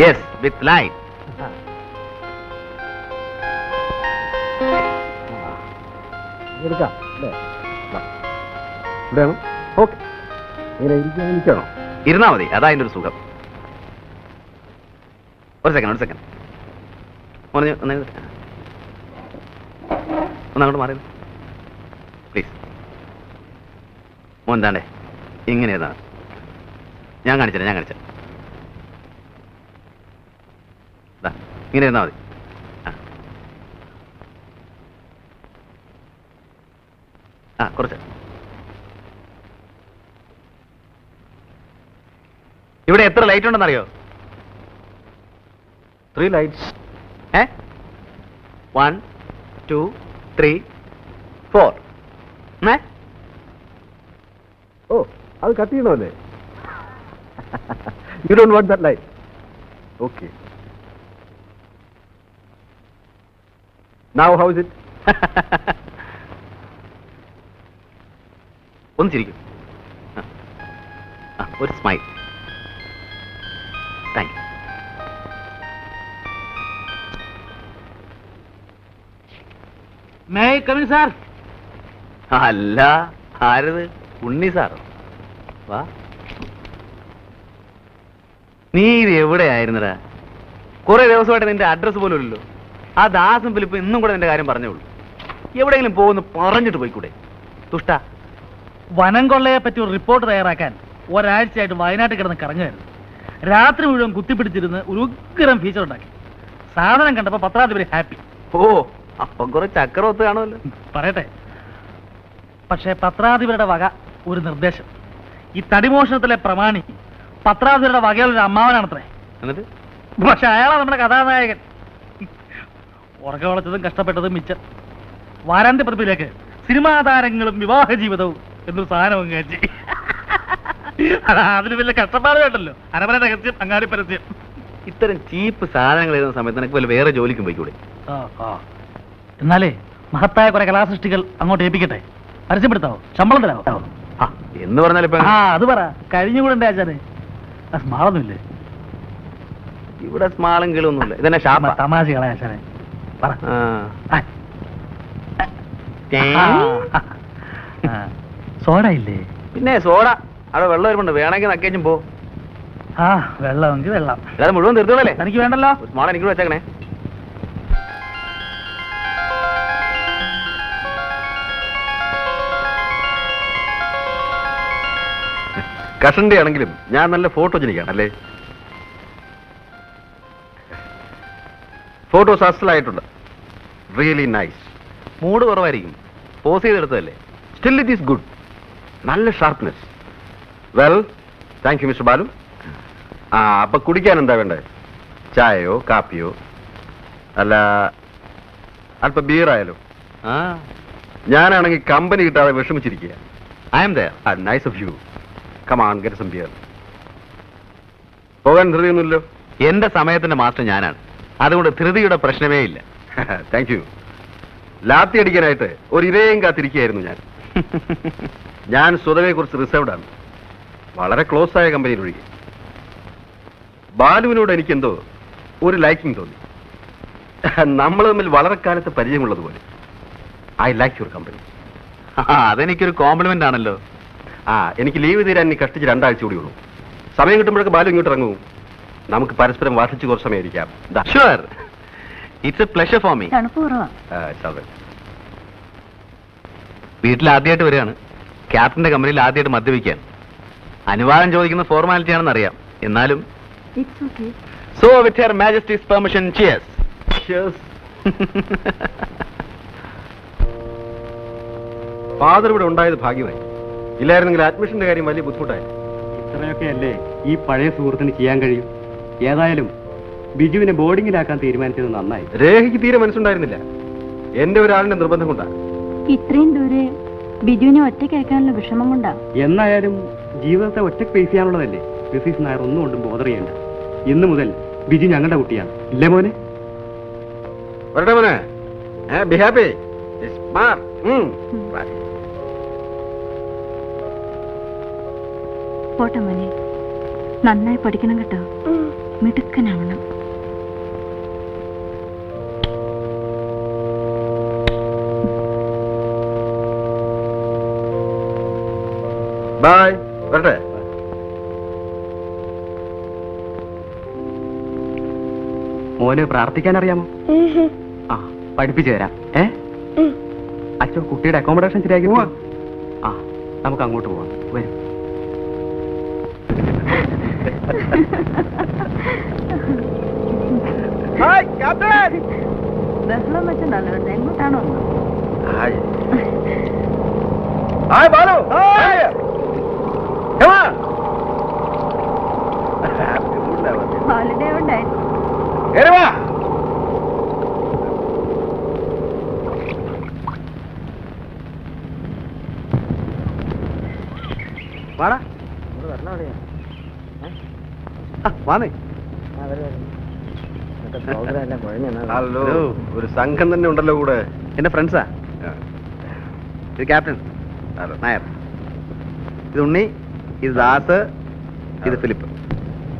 യെസ്, വിത്ത് ലൈൻ. എടുക്കാം അല്ലേ? ഇവിടെയാണോ? ഓക്കെ. ഇങ്ങനെ ഇരിക്കാണോ? ഇരുന്നാ മതി, അതാ അതിന്റെ ഒരു സുഖം. ഒരു സെക്കൻഡ് ഒന്നങ്ങോട്ട് മാറി പ്ലീസ്. മോൻ താണ്ടേ ഇങ്ങനെ ഏതാണ് ഞാൻ കാണിച്ചത് ഇങ്ങനെ ഇരുന്നാ മതി. ആ കുറച്ച്. ഇവിടെ എത്ര ലൈറ്റ് ഉണ്ടെന്നറിയോ? 3 ലൈറ്റ്സ്. 1 2 3 4. ഓ, അത് കട്ട് ചെയ്യണമല്ലേ? You don't want that light. Okay. Now how is it? ഒന്ന് ചിരിക്കും. ഒരു smile. Thank you. May come in sir? അല്ല, ആരത്? ഉണ്ണി സാറോ? വാ. നീ ഇത് എവിടെയായിരുന്നടാ? കുറെ ദിവസമായിട്ട് നിന്റെ അഡ്രസ് പോലും ഇല്ലല്ലോ. ആ ദാസും ഫിലിപ്പ് ഇന്നും കൂടെ നിന്റെ കാര്യം പറഞ്ഞോളൂ. എവിടെയെങ്കിലും പോകുന്നു പറഞ്ഞിട്ട് പോയിക്കൂടെ? തുഷ്ട. വനം കൊള്ളയെ പറ്റി ഒരു റിപ്പോർട്ട് തയ്യാറാക്കാൻ ഒരാഴ്ചയായിട്ട് വയനാട്ടിൽ കിടന്ന് കറങ്ങുമായിരുന്നു. രാത്രി മുഴുവൻ കുത്തിപ്പിടിച്ചിരുന്ന് ഒരു ഉഗ്രം ഫീച്ചർ ഉണ്ടാക്കി. സാധനം കണ്ടപ്പോൾ പത്രാധിപര് ഹാപ്പി. ഓ, അപ്പം കുറെ ചക്രവത്ത് കാണുമല്ലോ. പറയട്ടെ, പക്ഷേ പത്രാധിപരുടെ വക ഒരു നിർദ്ദേശം. ഈ തടിമോഷണത്തിലെ പ്രമാണി പത്രാധിപരുടെ വകയിലൊരു അമ്മാവനാണത്രേ. എന്നിട്ട് പക്ഷെ അയാളാണ് നമ്മുടെ കഥാനായകൻ. ഉറക്കം വളച്ചതും കഷ്ടപ്പെട്ടതും മിച്ചം. വാരാന്ത്യപ്പതിപ്പിലേക്ക് സിനിമാ താരങ്ങളും വിവാഹ ജീവിതവും എന്നൊരു സാധനവും കയറ്റി. അതിന് വലിയ കഷ്ടപ്പാട് കേട്ടല്ലോ. അരമന രഹസ്യം, അങ്ങാടി പരസ്യം. ഇത്തരം ചീപ്പ് സാധനങ്ങൾ എഴുതുന്ന സമയത്ത് നിനക്ക് വല്ല വേറെ ജോലിക്കും പോയിക്കൂടെ? എന്നാലേ മഹത്തായ കുറെ കലാസൃഷ്ടികൾ അങ്ങോട്ട് ഏൽപ്പിക്കട്ടെ. പരസ്യപ്പെടുത്താവോ? ശമ്പളം തരാവോ? എന്ന് പറഞ്ഞാൽ ഇപ്പൊ അത് പറ. കഴിഞ്ഞുകൂടെ ആചാരെ? സ്മാളൊന്നുമില്ലേ ഇവിടെ? സ്മാളും കിളൊന്നുമില്ല. ഇതെന്നെ ഷാപ്പ. തമാശകളെ ആശാനെ പറ. സോഡ ഇല്ലേ? പിന്നെ സോഡ അവിടെ വെള്ളം വരുമ്പുണ്ട്. വേണമെങ്കിൽ നക്കേച്ചും പോ. വെള്ളമെങ്കിൽ വെള്ളം. അല്ലാതെ മുഴുവൻ തീർത്തോളല്ലേ? എനിക്ക് വേണ്ടല്ലോ. സ്മാൾ എനിക്ക് വെച്ചേക്കണേ. കഷന്റെ ആണെങ്കിലും ഞാൻ നല്ല ഫോട്ടോജനിക്കാണ് അല്ലേ? ഫോട്ടോസ് അസലായിട്ടുണ്ട്. Really nice. മൂഡ് കുറവായിരിക്കും. പോസ് ചെയ്തെടുത്തതല്ലേ? Still it is good. നല്ല sharpness. Well, thank you mister Balu. അപ്പൊ കുടിക്കാൻ എന്താ വേണ്ടേ? ചായയോ കാപ്പിയോ അല്ല അല്പ ബിയറായാലോ? ഞാനാണെങ്കിൽ കമ്പനി കിട്ടാതെ വിഷമിച്ചിരിക്കുക. I am there. Nice of you. Come on, get some beer. പോകാൻ ധൃതിയൊന്നുമില്ലോ? എന്റെ സമയത്തിന്റെ മാസ്റ്റർ ഞാനാണ്. അതുകൊണ്ട് ധൃതിയുടെ പ്രശ്നമേ ഇല്ല. Thank you. ലാത്തി അടിക്കാനായിട്ട് ഒരു ഇരയും കാത്തിരിക്കുകയായിരുന്നു ഞാൻ. ഞാൻ സ്വതവേ കുറിച്ച് റിസർവ്ഡ് ആണ്. വളരെ ക്ലോസ് ആയ കമ്പനിയിലൊഴികെ. ബാലുവിനോട് എനിക്കെന്തോ ഒരു ലൈക്കിംഗ് തോന്നി. നമ്മൾ തമ്മിൽ വളരെ കാലത്ത് പരിചയമുള്ളതുപോലെ. I like your company. അതെനിക്കൊരു കോംപ്ലിമെന്റ് ആണല്ലോ. എനിക്ക് ലീവ് തീരാൻ ഇനി കഷ്ടിച്ച് 2 ആഴ്ച കൂടി ഉള്ളൂ. സമയം കിട്ടുമ്പോഴൊക്കെ ബാലു ഇങ്ങോട്ട് ഇറങ്ങൂ. നമുക്ക് പരസ്പരം വാർഷിച്ച് കുറച്ച് സമയം ഇരിക്കാം. Sure, it's A pleasure for me. തണുപ്പ് കുറവാ. വീട്ടിൽ ആദ്യമായിട്ട് വരികയാണ്. ക്യാപ്റ്റന്റെ കമ്പനിയിൽ ആദ്യമായിട്ട് മദ്യപിക്കാൻ. അനുവാദം ചോദിക്കുന്ന ഫോർമാലിറ്റി ആണെന്ന് അറിയാം. എന്നാലും it's okay. So with hair Majesty's permission, cheers. Father ഇവിടെ ഉണ്ടായത് ഭാഗ്യമായി. ഇല്ലായിരുന്നെങ്കിൽ അഡ്മിഷന്റെ കാര്യം വലിയ ബുദ്ധിമുട്ടായി. ഇത്രയൊക്കെ അല്ലേ ഈ പഴയ സുഹൃത്തിന് ചെയ്യാൻ കഴിയും. ഏതായാലും ബിജുവിനെ ബോർഡിങ്ങിലാക്കാൻ തീരുമാനിച്ചത് നന്നായി. രേഖയ്ക്ക് തീരെ മനസ്സുണ്ടായിരുന്നില്ല. എന്റെ ഒരാളിന്റെ നിർബന്ധം കൊണ്ടാ. ഇത്രയും ദൂരെ ബിജുവിനെ ഒറ്റയ്ക്ക് അയക്കാനുള്ള വിഷമം കൊണ്ടാ. എന്നായാലും ജീവിതത്തെ ഒറ്റയ്ക്ക് ഫേസ് ചെയ്യാനുള്ളതല്ലേ. മിസ്സിസ് നായർ ഒന്നും കൊണ്ടും ബോധർ ചെയ്യണ്ട. ഇന്നു മുതൽ ബിജു ഞങ്ങളുടെ കുട്ടിയാണ്. ഇല്ലേ മോനെ? വരട്ടെ മോനെ. Be happy. പോട്ടെ മോനെ, നന്നായി പഠിക്കണം കേട്ടോ, മിടുക്കനാവണം. ബൈ. വരട്ടെ. മോന് പ്രാർത്ഥിക്കാൻ അറിയാമോ? ആ, പഠിപ്പിച്ചു തരാം. അച്ഛൻ കുട്ടിയുടെ അക്കോമഡേഷൻ ശരിയാക്കി. ആ, നമുക്ക് അങ്ങോട്ട് പോവാം. വരും. ബഹളം വെച്ചിട്ടുണ്ടല്ലോ, എങ്ങോട്ടാണോ? ഹായ് ബാലു. ഹോളിഡേ ഉണ്ടായി. വാടാ. വാന്നേ. ഹലോ. ഒരു സംഘം തന്നെ ഉണ്ടല്ലോ കൂടെ. എന്റെ ഫ്രണ്ട്സാ. ഇത് ക്യാപ്റ്റൻ നായർ, ഇത് ഉണ്ണി, ഇത് ദാസ്, ഇത് ഫിലിപ്പ്.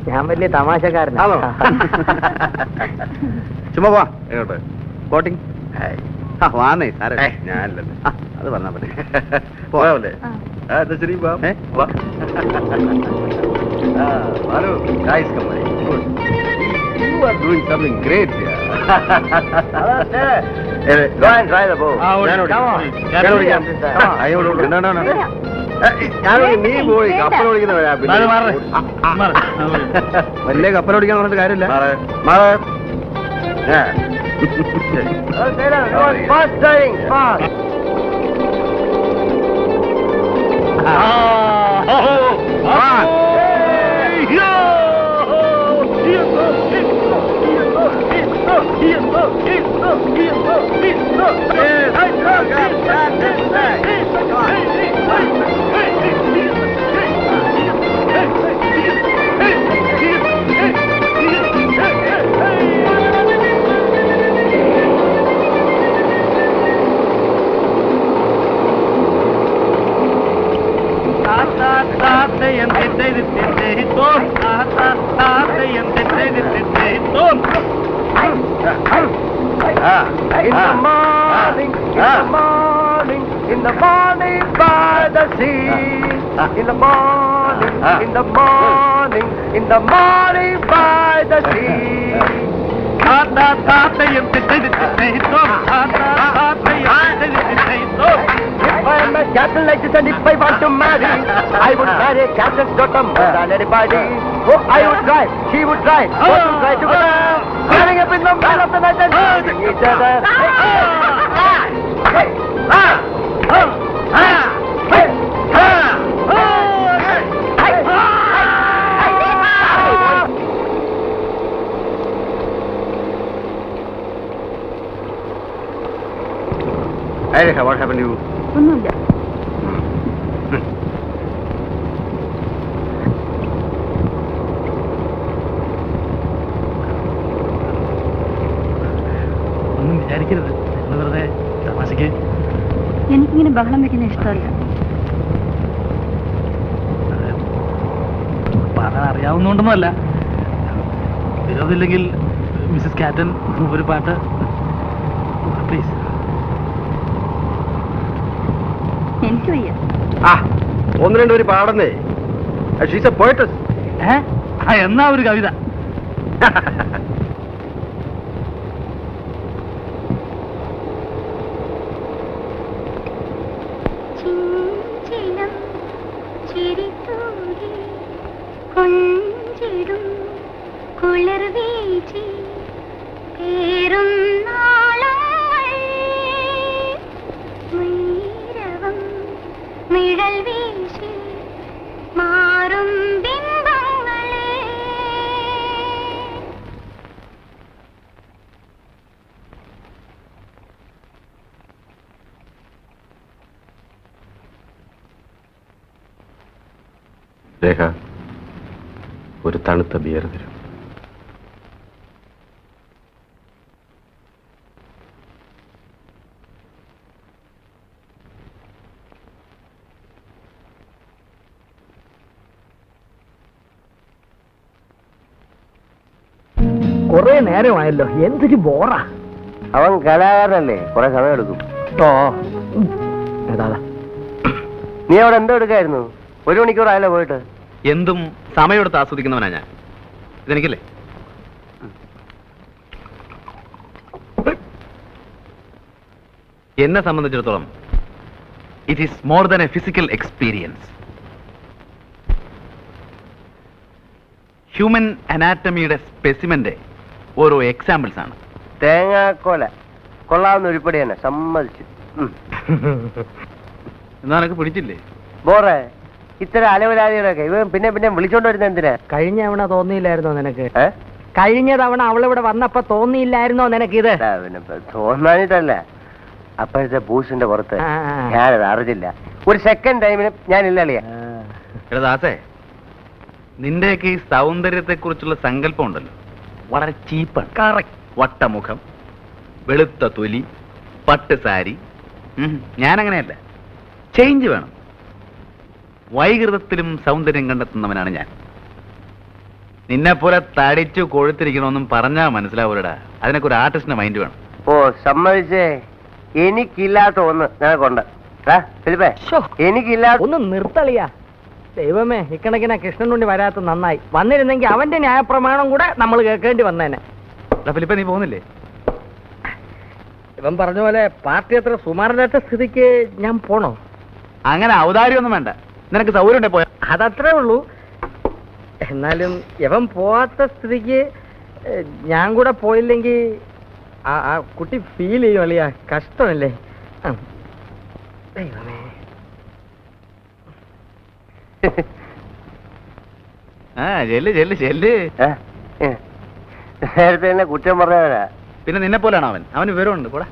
ഞാൻ വലിയ തമാശക്കാരനാണോ? ചുമ്മാ പോവാ. എങ്ങോട്ട്? ബോട്ടിങ്. വാന്നേ സാറേ. ഞാനല്ലേ. അത് പറഞ്ഞാ മതി. പോയാവല്ലേ? ശരി. Balu, guys, come on. Good. You are doing something great here. Go and try the boat. നീ പോയി കപ്പൽ ഓടിക്കുന്നവരാ. വലിയ കപ്പൽ ഓടിക്കാൻ പറഞ്ഞിട്ട് കാര്യമില്ല. In the morning by the sea, in the morning, in the morning, in the morning by the sea. If I am a captain like this and if I want to marry, I would marry a captain's daughter more than anybody. Oh, I would drive, she would drive, both would drive together, standing up in the middle of the night and holding each other. Hey, what happened to you? ഒന്നുമില്ല. ഒന്നും വിചാരിക്കരുത്. വെറുതെ തമാശക്ക്. എനിക്കിങ്ങനെ ബഹളം വെക്കുന്ന ഇഷ്ടമല്ല. പറയാൻ അറിയാവുന്നോണ്ടൊന്നുമല്ല. വിരോധമില്ലെങ്കിൽ മിസ്സസ് ക്യാപ്റ്റൻ ഒരു പാട്ട് പ്ലീസ്. എനിക്ക് വയ്യ. ഒന്ന് രണ്ടുപേര് പാടുന്നേ. She's a poetess. എന്നാ ഒരു കവിത. ചിഞ്ചിലം ചിരിതൂകി വീശി പേരുന്നാളങ്ങൾ മൈരവം നിഴൽ വീശി മാറും ബിംബങ്ങളെ. രേഖ, ഒരു തണുത്ത ബിയർ തരും. കുറെ നേരമായല്ലോ, എന്തൊരു ബോറാ. അവൻ കലാകാരനല്ലേ, കുറെ സമയം എടുക്കും. ഓ ഏതാ നീ അവിടെ എന്തോ എടുക്കായിരുന്നു? 1 മണിക്കൂറായല്ലോ പോയിട്ട്. എന്തും സമയമെടുത്ത് ആസ്വദിക്കുന്നവനാ ഞാൻ. ഇതെനിക്കല്ലേ? എന്നെ സംബന്ധിച്ചിടത്തോളം it is more than a physical experience. Human അനാറ്റമിയുടെ സ്പെസിമെന്റെ ഓരോ എക്സാമ്പിൾസ് ആണ്. തേങ്ങാക്കോല കൊള്ളാവുന്ന ഉരുപ്പടി തന്നെ, സമ്മതിച്ചു. എന്നാ നിനക്ക് പിടിച്ചില്ലേ? ബോറേ, ഇത്തരം അലവലാദികളൊക്കെ ഇവൻ പിന്നെ പിന്നെ വിളിച്ചോണ്ട് വരുന്ന എന്തിനാ? കഴിഞ്ഞ തവണ തോന്നിയില്ലായിരുന്നോ നിനക്ക്? ഏ? കഴിഞ്ഞ തവണ അവളിവിടെ വന്നപ്പോ തോന്നിയില്ലായിരുന്നോ നിനക്ക് ഇത്? പിന്നെ തോന്നാനിട്ടല്ല, അപ്പോഴത്തെ ബൂസിന്റെ പുറത്ത് ആ. ഞാനത് അറിഞ്ഞില്ല. ഒരു സെക്കൻഡ് ടൈമിന് ഞാനില്ല അളിയാ. എടാ ദാസേ, നിന്റെയൊക്കെ ഈ സൗന്ദര്യത്തെ കുറിച്ചുള്ള സങ്കല്പം ഉണ്ടല്ലോ, വളരെ ചീപ്പാണ്. കറക്റ്റ്. വട്ടമുഖം, വെളുത്ത തൊലി, പട്ട് സാരി. ഞാനങ്ങനെയല്ല, ചേഞ്ച് വേണം. വൈകൃതത്തിലും സൗന്ദര്യം കണ്ടെത്തുന്നവനാണ് ഞാൻ. നിന്നെപ്പോലെ തടിച്ചു കൊഴുത്തിരിക്കണമെന്നും പറഞ്ഞാ മനസ്സിലാവൂലടാ. അതിനൊക്കെ ഒരു ആർട്ടിസ്റ്റിന്റെ മൈൻഡ് വേണം. ഓ സമ്മതിച്ചേ, എനിക്കില്ലാത്ത ഒന്ന് നിനക്കുണ്ട്. ഫിലിപ്പേ, ശോ. എനിക്കില്ലാത്ത ഒന്ന് നിർത്തളിയാ. ദൈവമേ, ഇക്കണക്കിനെ കൃഷ്ണനുണ്ടി വരാത്ത നന്നായി. വന്നിരുന്നെങ്കിൽ അവന്റെ ന്യായപ്രമാണം കൂടെ നമ്മൾ കേൾക്കേണ്ടി വന്നേനെ. ഫിലിപ്പ, നീ പോകുന്നില്ലേ? ഇവൻ പറഞ്ഞ പോലെ പാർട്ടി അത്ര സുമാരല്ലാത്ത സ്ഥിതിക്ക് ഞാൻ പോണോ? അങ്ങനെ ഔദാര്യമൊന്നും വേണ്ട. നിനക്ക് സൗകര്യം ഉണ്ടെ പോയാ. അതത്രേ ഉള്ളൂ. എന്നാലും ഇവൻ പോവാത്ത സ്ഥിതിക്ക് ഞാൻ കൂടെ പോയില്ലെങ്കിൽ ആ കുട്ടി ഫീൽ ചെയ്യും അളിയ. കഷ്ടമല്ലേ? ദൈവമേ. ചെല്ല് ചെല്ല് ചെല്ല്. നേരത്തെ തന്നെ കുറ്റം പറഞ്ഞവരാ. പിന്നെ നിന്നെ പോലെയാണ് അവൻ. അവന് വിവരമുണ്ട്. കൂടെ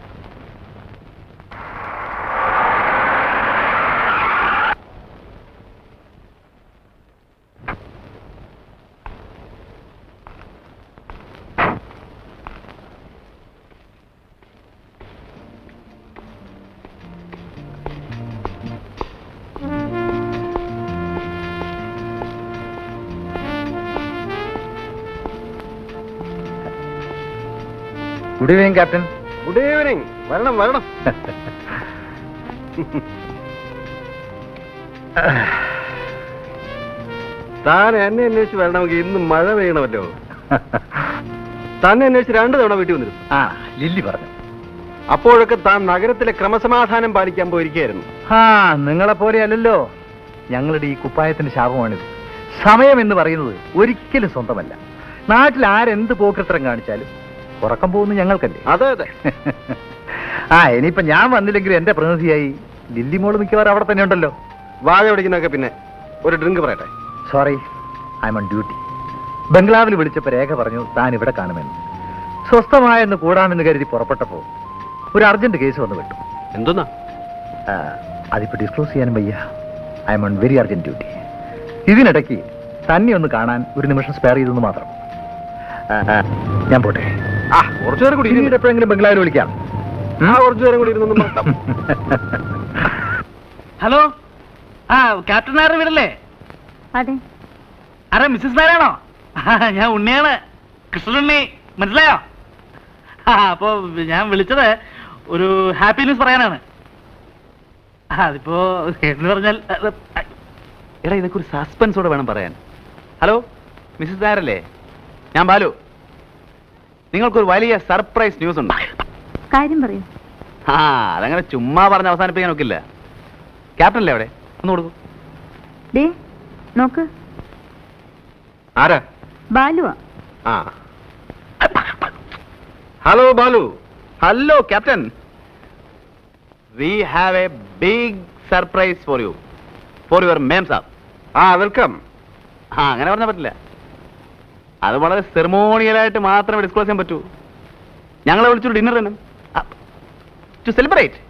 good evening captain. Good evening. വരണം വരണം. താൻ എന്നെ അന്വേഷിച്ച് വരണമെങ്കിൽ ഇന്ന് മഴ പെയ്യണമല്ലോ. തന്നെ അന്വേഷിച്ച് 2 തവണ വീട്ടിൽ വന്നിരുന്നു. ആ, ലില്ലി പറഞ്ഞു. അപ്പോഴൊക്കെ താൻ നഗരത്തിലെ ക്രമസമാധാനം പാലിക്കാൻ പോയിരിക്കുകയായിരുന്നു. ആ, നിങ്ങളെ പോലെ അല്ലല്ലോ. ഞങ്ങളുടെ ഈ കുപ്പായത്തിന്റെ ശാപമാണിത്. സമയം എന്ന് പറയുന്നത് ഒരിക്കലും സ്വന്തമല്ല. നാട്ടിൽ ആരെന്ത് പോക്കൃത്രം കാണിച്ചാലും ഉറക്കം പോകുന്നു ഞങ്ങൾക്കല്ലേ. അതെ അതെ. ആ, ഇനിയിപ്പോ ഞാൻ വന്നില്ലെങ്കിൽ എന്റെ പ്രതിനിധിയായി ലില്ലി മോള് മിക്കവാറും അവിടെ തന്നെ ഉണ്ടല്ലോ. വാഴ പിടിക്കുന്നൊക്കെ പിന്നെ ഒരു ഡ്രിങ്ക് പറയട്ടെ. Sorry, I am on duty. ബംഗ്ലാവിൽ വിളിച്ചപ്പോ രേഖ പറഞ്ഞു താൻ ഇവിടെ കാണുമെന്ന്. സ്വസ്ഥമായെന്ന് കൂടാമെന്ന് കരുതി പുറപ്പെട്ടപ്പോ ഒരു അർജന്റ് കേസ് വന്നു വിട്ടു. എന്തോന്നാ? അതിപ്പോ ഡിസ്ക്ലോസ് ചെയ്യാനും വയ്യ. I am on very urgent duty. ഇതിനിടയ്ക്ക് തന്നെ ഒന്ന് കാണാൻ ഒരു നിമിഷം സ്പെയർ ചെയ്തെന്ന് മാത്രം. ഞാൻ പോട്ടെ. കുറച്ചു നേരം കൂടി പിന്നീട് എപ്പോഴെങ്കിലും ബംഗ്ലാവിൽ വിളിക്കാം. കുറച്ചു നേരം കൂടി ഇരുന്നു. ഹലോ, ക്യാപ്റ്റൻ നായർ വീടല്ലേ? അതെ. അരെ മിസ്സസ് നായരാണോ? ഞാൻ ഉണ്ണിയാണ്, കൃഷ്ണനുണ്ണി. മനസ്സിലായോ? അപ്പോ ഞാൻ വിളിച്ചത് ഒരു ഹാപ്പി ന്യൂസ് പറയാനാണ്. അതിപ്പോ എന്ന് പറഞ്ഞാൽ എടാ, ഇതൊക്കെ ഒരു സസ്പെൻസോടെ വേണം പറയാൻ. ഹലോ, മിസ്സസ് നായരല്ലേ? ഞാൻ ബാലു. നിങ്ങൾക്കൊരു വലിയ സർപ്രൈസ് ന്യൂസ് ഉണ്ട്. കാര്യം പറയൂ. അതങ്ങനെ ചുമ്മാ പറഞ്ഞ് അവസാനിപ്പിക്കാൻ നോക്കില്ല. ക്യാപ്റ്റനല്ലേ അവിടെ? ഒന്ന് കൊടുക്കൂ. ദേ നോക്ക്, ആരാ? ബാലുവാ. ആ, hello Balu. Hello captain. We have a big surprise for you, for your memsahib. Welcome. അങ്ങനെ പറഞ്ഞാൽ പറ്റില്ല. അത് വളരെ സെറിമോണിയലായിട്ട് മാത്രമേ ഡിസ്ക്ലോസ് ചെയ്യാൻ പറ്റൂ. ഞങ്ങളെ വിളിച്ചൊരു ഡിന്നർ തന്നെ ടു സെലിബ്രേറ്റ്.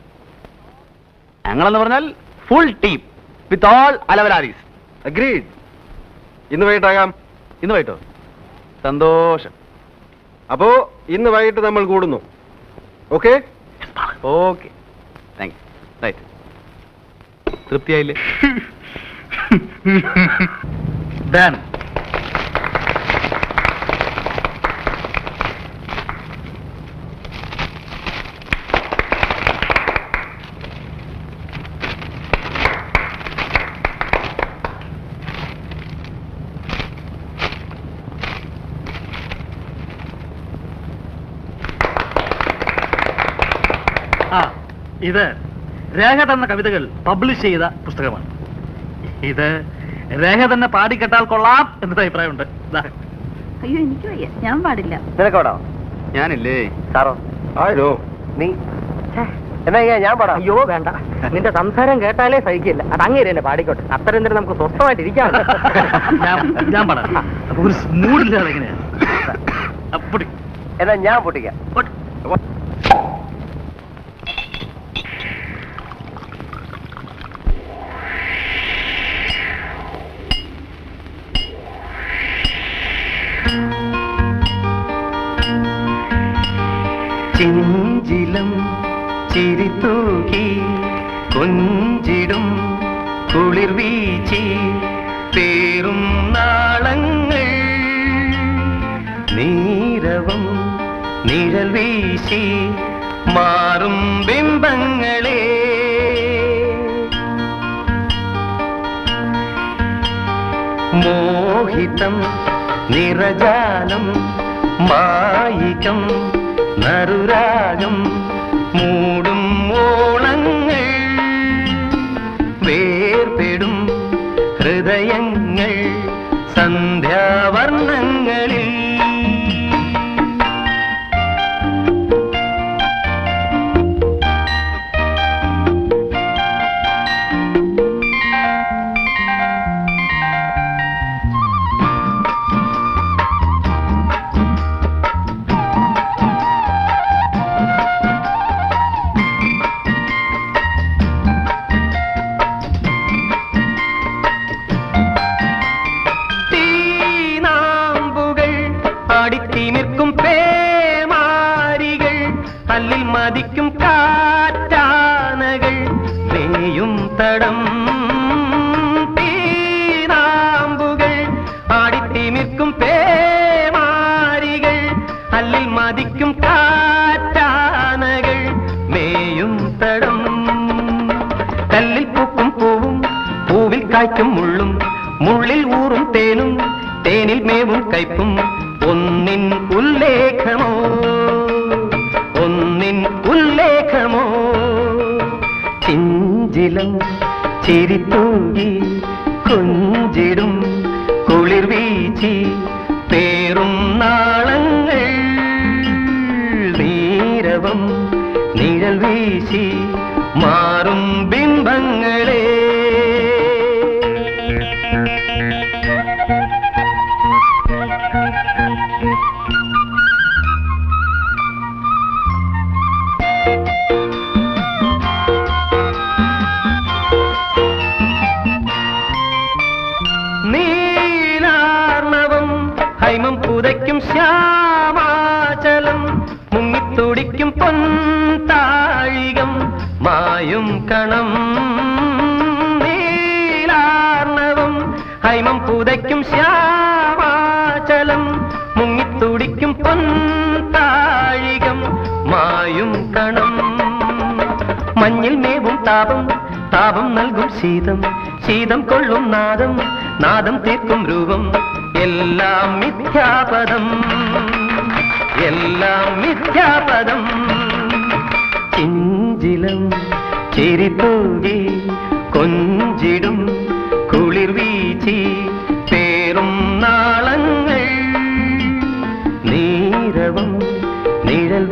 ഞങ്ങളെന്ന് പറഞ്ഞാൽ ഫുൾ ടീം വിത്ത് ഓൾ അലവലാരീസ്. അഗ്രീഡ്. ഇന്ന് വൈകിട്ടാകാം. ഇന്ന് വൈകിട്ടോ? സന്തോഷം. അപ്പോ ഇന്ന് വൈകിട്ട് നമ്മൾ കൂടുന്നു. Okay okay, thank you. Right, തൃപ്തിയായില്ലേ? ഡൺ. ഇത് രേഖ തന്ന കവിതകൾ പബ്ലിഷ് ചെയ്ത പുസ്തകമാണ്. ഇത് രേഖ തന്നെ പാടിക്കെട്ടാൽ കൊള്ളാം എന്നൊരു അഭിപ്രായമുണ്ട്. അയ്യോ എനിക്ക് വയ്യ, ഞാൻ പാടില്ല. നിനക്കോടോ? ഞാനില്ലേ സാറോ? ആരോ നീ എന്നാ ഞാൻ പാടാം. അയ്യോ വേണ്ട, നിന്റെ സംസാരം കേട്ടാലേ സഹിക്കില്ല. അത് അങ്ങേര് തന്നെ പാടിക്കോട്ടെ. അത്തരം നേരം നമുക്ക് സ്വസ്ഥമായിട്ട് ഇരിക്കാം. ഞാൻ പാടാം. അപ്പൊ ഒരു മൂടില്ലാതെ എങ്ങനെയാ? എന്നാ ഞാൻ പൊട്ടിക്കാം. ചെഞ്ചിലം ചിരിത്തൂക്കി കൊഞ്ചിടും കുളിർ വീച്ചി പേറും നാളങ്ങൾ നീരവം നിഴൽ വീശി മാറും ബിംബങ്ങളെ മോഹിതം നിറജാലം മായികം നറുരാഗം മൂടും ഓളങ്ങൾ വേർപെടും ഹൃദയങ്ങൾ സന്ധ്യാവർണ്ണങ്ങളിൽ തിമിർക്കും പേമാരികൾ കല്ലിൽ മതിക്കും കാറ്റാനകൾ വേയും തടം തീനാമ്പുകൾ ആടിത്തിമിർക്കും പേമാരികൾ കല്ലിൽ മതിക്കും കാറ്റാനകൾ മേയും തടം കല്ലിൽ പൂക്കും പൂവും പൂവിൽ കായ്ക്കും മുള്ളും മുള്ളിൽ ഊറും തേനും തേനിൽ മേവും കയ്പും ഒന്നിൻ ഉല്ലേഖമോ ഒന്നിൻ ഉല്ലേഖമോ ചിഞ്ചിലം ചിരിത്തൂകി കൊഞ്ചിടും കുളിർ വീച്ചി പേറും നാളങ്ങൾ നീരവം നിഴൽ വീശി മാറും ബിംബങ്ങളെ നീലാർണവം ഹൈമം പുതയ്ക്കും ശ്യാമാചലം മുങ്ങിത്തുടിക്കും പൊൻതാഴികം മായും കണം നീലാർണവം ഹൈമം പുതയ്ക്കും ശ്യാമാചലം മുങ്ങിത്തുടിക്കും പൊൻതാഴികം മായും കണം മഞ്ഞിൽ മേവും താപം താപം നൽകും ശീതം ശീതം കൊള്ളും നാദം നാദം തീർക്കും രൂപം എല്ലാം മിഥ്യാപദം എല്ലാം മിഥ്യാപദം ചിഞ്ചിലം ചിരിത്തൂകി കൊഞ്ചിടും കുളിർ വീച്ചി പേറും നാളങ്ങൾ നീരവം നിഴൽ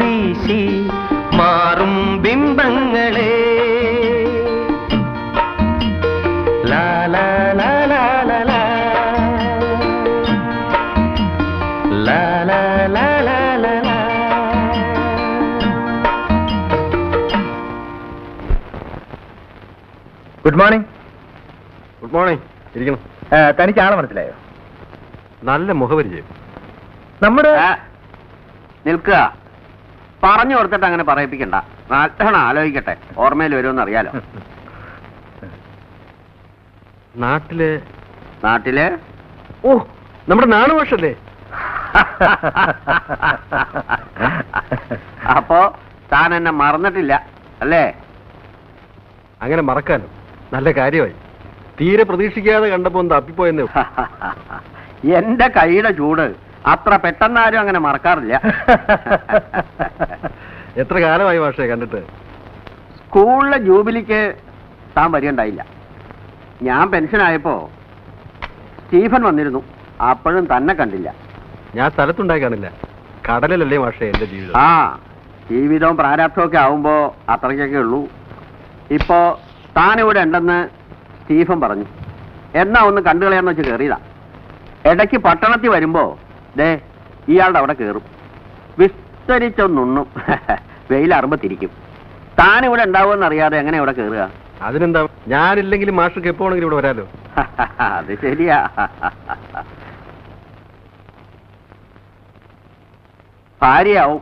ഗുഡ് മോർണിംഗ്. Good morning. ഇരിക്കണം. തനിക്ക് ആളെ മനസ്സിലായോ? നല്ല മുഖപരിചയം. നമ്മുടെ നിൽക്കുക. പറഞ്ഞു കൊടുത്തിട്ട് അങ്ങനെ പറയിപ്പിക്കണ്ട. നല്ലോണം ആലോചിക്കട്ടെ, ഓർമ്മയിൽ വരുമെന്ന് അറിയാലോ. നാട്ടില് ഓ, നമ്മുടെ നാണുഭാഷല്ലേ? അപ്പോ താൻ എന്നെ മറന്നിട്ടില്ല അല്ലേ? അങ്ങനെ മറക്കാനോ? നല്ല കാര്യമായി. തീരെ പ്രതീക്ഷിക്കാതെ കണ്ടപ്പോ ഒന്ന് തപ്പിപ്പോയെന്നേ. എന്റെ കൈയുടെ ചൂട് അത്ര പെട്ടെന്നാരും അങ്ങനെ മറക്കാറില്ല. എത്ര കാലമായി ഭാഷയെ കണ്ടിട്ട്? സ്കൂളിലെ ജൂബിലിക്ക് താൻ വരികയുണ്ടായില്ല. ഞാൻ പെൻഷനായപ്പോ സ്റ്റീഫൻ വന്നിരുന്നു. അപ്പോഴും തന്നെ കണ്ടില്ല. ഞാൻ സ്ഥലത്തുണ്ടായി കാണില്ല. കടലിലല്ലേ ഭാഷയെ എന്റെ ജീവിതം. ആ, ജീവിതവും പ്രാരാബ്ധവും ഒക്കെ ആവുമ്പോ അത്രയ്ക്കൊക്കെ ഉള്ളൂ. ഇപ്പോ താനിവിടെ ഉണ്ടെന്ന് സ്റ്റീഫൻ പറഞ്ഞു. എന്നാ ഒന്ന് കണ്ടുകളയാന്ന് വെച്ച് കയറിയതാ. ഇടയ്ക്ക് പട്ടണത്തിൽ വരുമ്പോ ദേ ഇയാളുടെ അവിടെ കയറും. വിസ്തരിച്ചൊന്നുണ്ണും. വെയിലാറുമ്പോ തിരിക്കും. താനിവിടെ ഉണ്ടാവുമെന്ന് അറിയാതെ എങ്ങനെ ഇവിടെ കയറുക? അതിനെന്താ, ഞാനില്ലെങ്കിലും മാഷക്ക് എപ്പോണെങ്കിലും ഇവിടെ വരാലോ. അത് ശരിയാ. ഭാര്യയാവും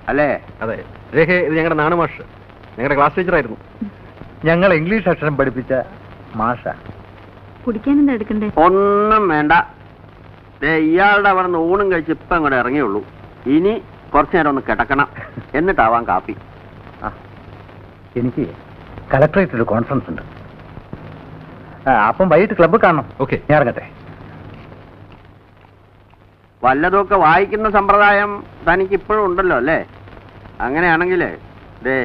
അല്ലേ? അതെ രേഖ, ഇത് ഞങ്ങളുടെ നാണുമാഷ്, ഞങ്ങളുടെ ക്ലാസ് ടീച്ചറായിരുന്നു. ഞങ്ങൾ ഇംഗ്ലീഷ് അക്ഷരം പഠിപ്പിച്ച മാഷ. കുടിക്കാൻ എന്താ എടുക്കണ്ടേ? ഒന്നും വേണ്ട. ഇയാളുടെ അവിടെ നിന്ന് ഊണും കഴിച്ച് ഇപ്പം അങ്ങോട്ട് ഇറങ്ങിയുള്ളൂ. ഇനി കുറച്ചു നേരം ഒന്ന് കിടക്കണം, എന്നിട്ടാവാം കാപ്പി. എനിക്ക് കളക്ടറേറ്റ് ഒരു കോൺഫറൻസ് ഉണ്ട്. അപ്പം വൈകിട്ട് ക്ലബ്ബ് കാണണം. ഓക്കെ, ഞാൻ ഇറങ്ങട്ടെ. വല്ലതൊക്കെ വായിക്കുന്ന സമ്പ്രദായം തനിക്ക് ഇപ്പോഴും ഉണ്ടല്ലോ അല്ലേ? അങ്ങനെയാണെങ്കിൽ ദേ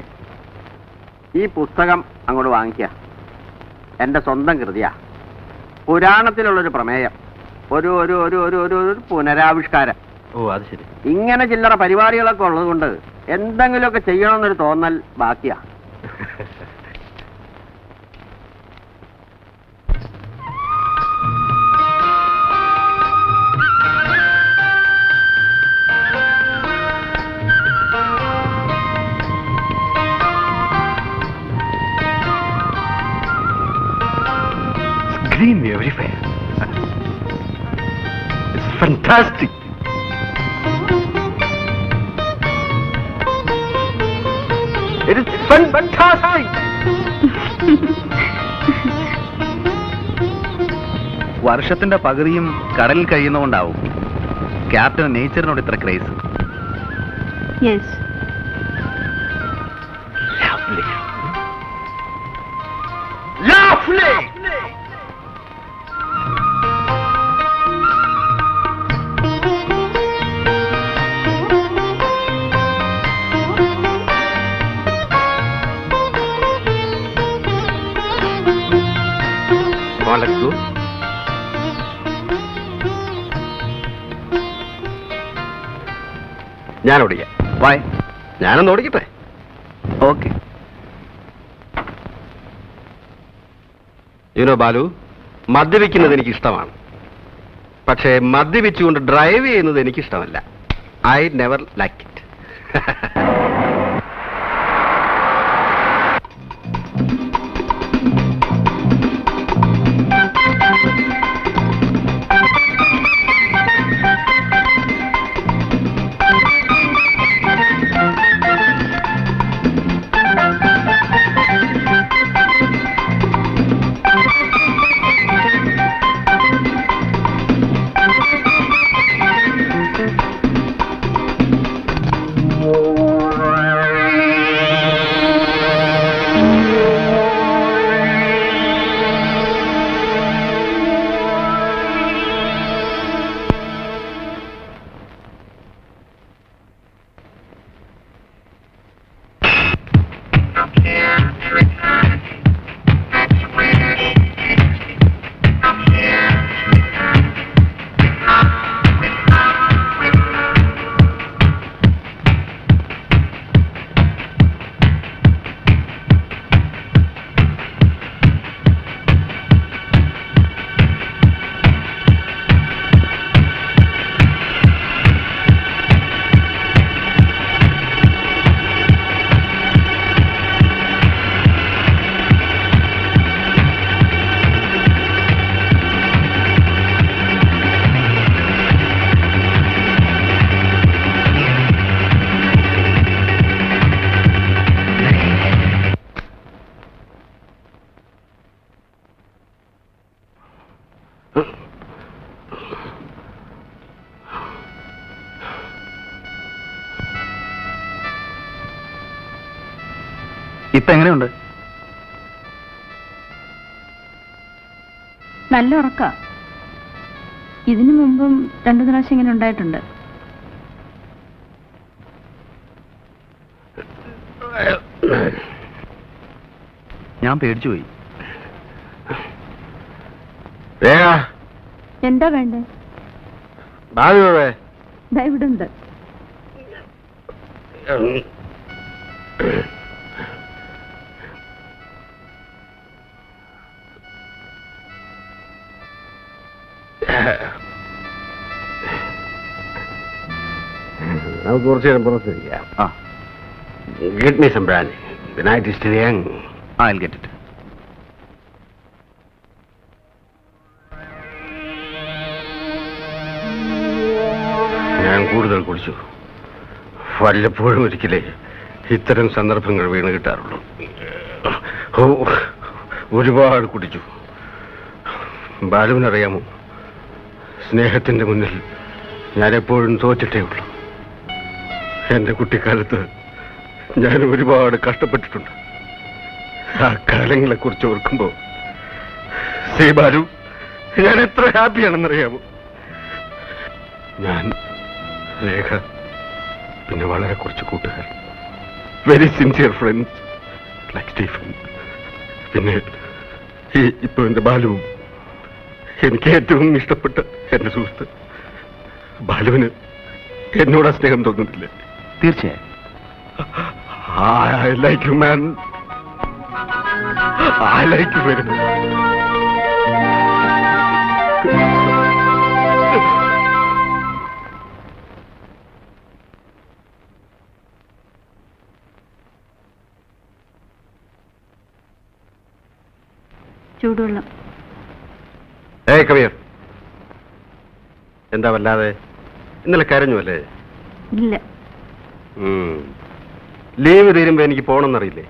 ഈ പുസ്തകം അങ്ങോട്ട് വാങ്ങിക്കുക. എൻ്റെ സ്വന്തം കൃതിയാ. പുരാണത്തിലുള്ളൊരു പ്രമേയം, ഒരു ഒരു ഒരു ഒരു ഒരു ഒരു പുനരാവിഷ്കാരം. ഓ അത് ശരി. ഇങ്ങനെ ചില്ലറ പരിപാടികളൊക്കെ ഉള്ളത് കൊണ്ട് എന്തെങ്കിലുമൊക്കെ ചെയ്യണമെന്നൊരു തോന്നൽ ബാക്കിയാ. Green everywhere. It's fantastic. It is fantastic. വർഷത്തിന്റെ പകുതിയും കടലിൽ കഴിയുന്നതുകൊണ്ടാവും ക്യാപ്റ്റൻ നേച്ചറിനോട് ഇത്ര craze. Yes. Lovely. Let's go. ഞാൻ ഓടിക്കാം. വായ്, ഞാനൊന്ന് ഓടിക്കട്ടെ. ഓക്കെ. യുനോ ബാലു, മദ്യപിക്കുന്നത് എനിക്ക് ഇഷ്ടമാണ്. പക്ഷേ മദ്യപിച്ചുകൊണ്ട് ഡ്രൈവ് ചെയ്യുന്നത് എനിക്കിഷ്ടമല്ല. I never like it. ഇപ്പൊ എങ്ങനെയുണ്ട്? നല്ല ഉറക്ക. ഇതിനു മുമ്പും 2 പ്രാവശ്യം ഇങ്ങനെ ഉണ്ടായിട്ടുണ്ട്. ഞാൻ പേടിച്ചു പോയി. എന്താ വേണ്ടേ? ദാ ഇവിടെ ഉണ്ട്. നമുക്ക് കുറച്ച് നേരം പുറത്തിരിക്കാം. Get me some brandy. The night is still young. I'll get it. ഞാൻ കൂടുതൽ കുടിച്ചു. വല്ലപ്പോഴും ഒരിക്കലേ ഇത്തരം സന്ദർഭങ്ങൾ വീണ് കിട്ടാറുള്ളൂ. ഒരുപാട് കുടിച്ചു. ബാലുവിനറിയാമോ, സ്നേഹത്തിന്റെ മുന്നിൽ ഞാൻ എപ്പോഴും തോറ്റിട്ടേ ഉള്ളൂ. എന്റെ കുട്ടിക്കാലത്ത് ഞാൻ ഒരുപാട് കഷ്ടപ്പെട്ടിട്ടുണ്ട്. ആ കാലങ്ങളെ കുറിച്ച് ഓർക്കുമ്പോ ശ്രീ ബാലു, ഞാൻ എത്ര ഹാപ്പിയാണെന്നറിയാമോ. ഞാൻ, രേഖ, പിന്നെ വളരെ കുറച്ച് കൂട്ടുകാർ, very sincere friends like Stephen, പിന്നെ ഇപ്പൊ എന്റെ ബാലുവും. എനിക്ക് ഏറ്റവും ഇഷ്ടപ്പെട്ട എന്റെ സുഹൃത്ത്. ബാലുവിന് എന്നോട് സ്നേഹം തോന്നുന്നില്ല. തീർച്ചയായും. I like you, man. I like you very much. ചൂടുവെള്ളം. ഏയ് കവിയർ, എന്താ വല്ലാതെ? ഇന്നലെ കരഞ്ഞു അല്ലേ? ഇല്ല. ലീവ് തീരുമ്പോ എനിക്ക് പോകണമെന്നറിയില്ലേ?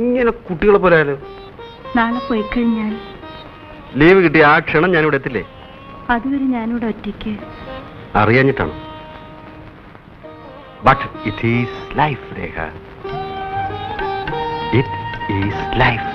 ഇങ്ങനെ കുട്ടികളെ പോലെയാലോ. നാളെ പോയി കഴിഞ്ഞാൽ ലീവ് കിട്ടിയ ആ ക്ഷണം ഞാനിവിടെ എത്തില്ലേ? അതുവരെ ഞാനിവിടെ ഒറ്റയ്ക്ക്. അറിയാഞ്ഞിട്ടാണ്. But it is life, Rekha. It is life.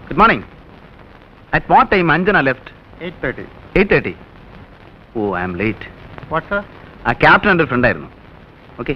Good morning. At what time Anjana left? 8:30. 8:30. Oh, I am late. What, sir? ആ ക്യാപ്റ്റൻ എൻ്റെ ഫ്രണ്ട് ആയിരുന്നു. ഓക്കെ.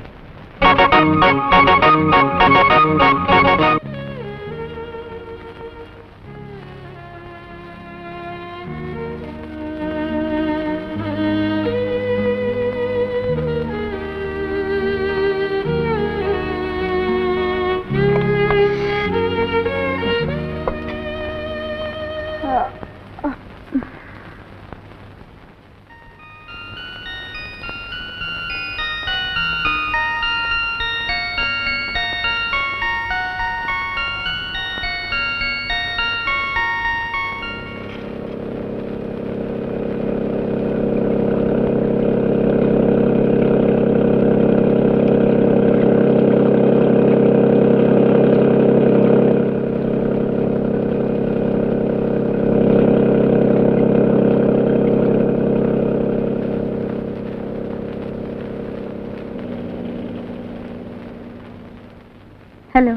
ഹലോ.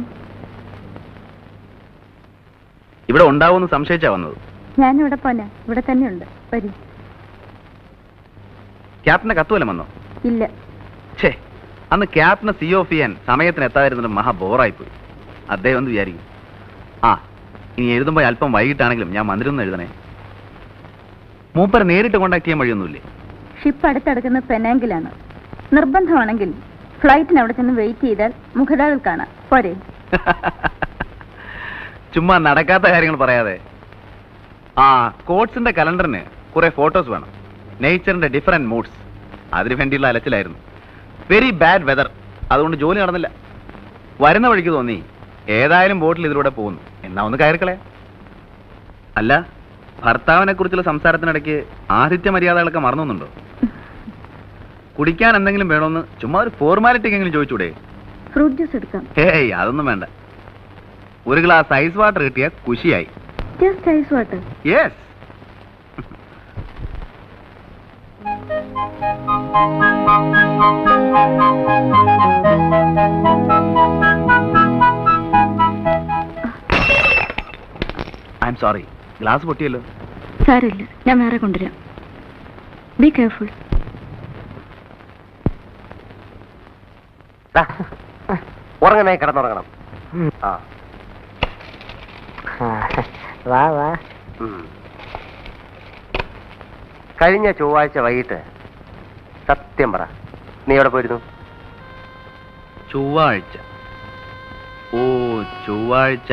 ഇവിടെ ഉണ്ടാവുമെന്ന് സംശയിച്ചാ വന്നത്. ഞാനിവിടെ പോനെ. ഇവിടെ തന്നെയുണ്ട്. വരി. ക്യാപ്റ്റന്റെ കത്ത് വല്ലതും വന്നോ? ഇല്ല. ഛേ, അന്ന് ക്യാപ്റ്റനെ സി ഓഫ് ചെയ്യാൻ സമയത്തിന് എത്താതിരുന്നിട്ട് മഹാ ബോറായിപ്പോയി. അദ്ദേഹം ഒന്ന് വിചാരിക്കും. ആ, ഇനി എഴുതുമ്പോൾ അല്പം വൈകിട്ടാണെങ്കിലും ഞാൻ മന്ദിരം എഴുതണേ. മൂപ്പരെ നേരിട്ട് കോണ്ടാക്ട് ചെയ്യാൻ വഴിയൊന്നുമില്ലേ? ഷിപ്പ് അടുത്തടുക്കുന്ന പെനാങ്കിലാണ്. നിർബന്ധമാണെങ്കിൽ ഫ്ലൈറ്റിന് അവിടെ ചെന്ന് വെയിറ്റ് ചെയ്താൽ മുഖതാവിൽ കാണാം. പോരെ? ചുമ്മാ നടക്കാത്ത കാര്യങ്ങൾ പറയാതെ. ആ കോട്സിന്റെ കലണ്ടറിന് കുറെ ഫോട്ടോസ് വേണം. നേച്ചറിന്റെ ഡിഫറെന്റ് മൂഡ്സ്. അതിനു വേണ്ടിയുള്ള അലച്ചിലായിരുന്നു. Very bad weather. അതുകൊണ്ട് ജോലി നടന്നില്ല. വരുന്ന വഴിക്ക് തോന്നി ഏതായാലും ബോട്ടിൽ ഇതിലൂടെ പോകുന്നു, എന്നാ ഒന്ന് കയറിക്കളയാ. അല്ല, ഭർത്താവിനെ കുറിച്ചുള്ള സംസാരത്തിനിടയ്ക്ക് ആതിഥ്യ മര്യാദകളൊക്കെ മറന്നുണ്ടോ? കുടിക്കാൻ എന്തെങ്കിലും വേണമെന്ന് ചുമ്മാ ഒരു ഫോർമാലിറ്റിക്കെങ്കിലും ചോദിച്ചൂടെ? ഫ്രൂട്ട് ജ്യൂസ് എടുക്കാം. ഏയ് അതൊന്നും വേണ്ട. ഒരു ഗ്ലാസ് ഐസ് വാട്ടർ കിട്ടിയ കുശിയായി. Just ice water. Yes. I am sorry, glass പൊട്ടിയല്ലോ. സാരമില്ല, ഞാൻ വേറെ കൊണ്ടുവരാം. Be careful. ഉറങ്ങണേ, കിടന്നുറങ്ങണം. ആ വാ വാ. കഴിഞ്ഞ ചൊവ്വാഴ്ച വൈകിട്ട് സത്യം പറ, നീ എവിടെ പോയിരുന്നു? ചൊവ്വാഴ്ച? ഓ ചൊവ്വാഴ്ച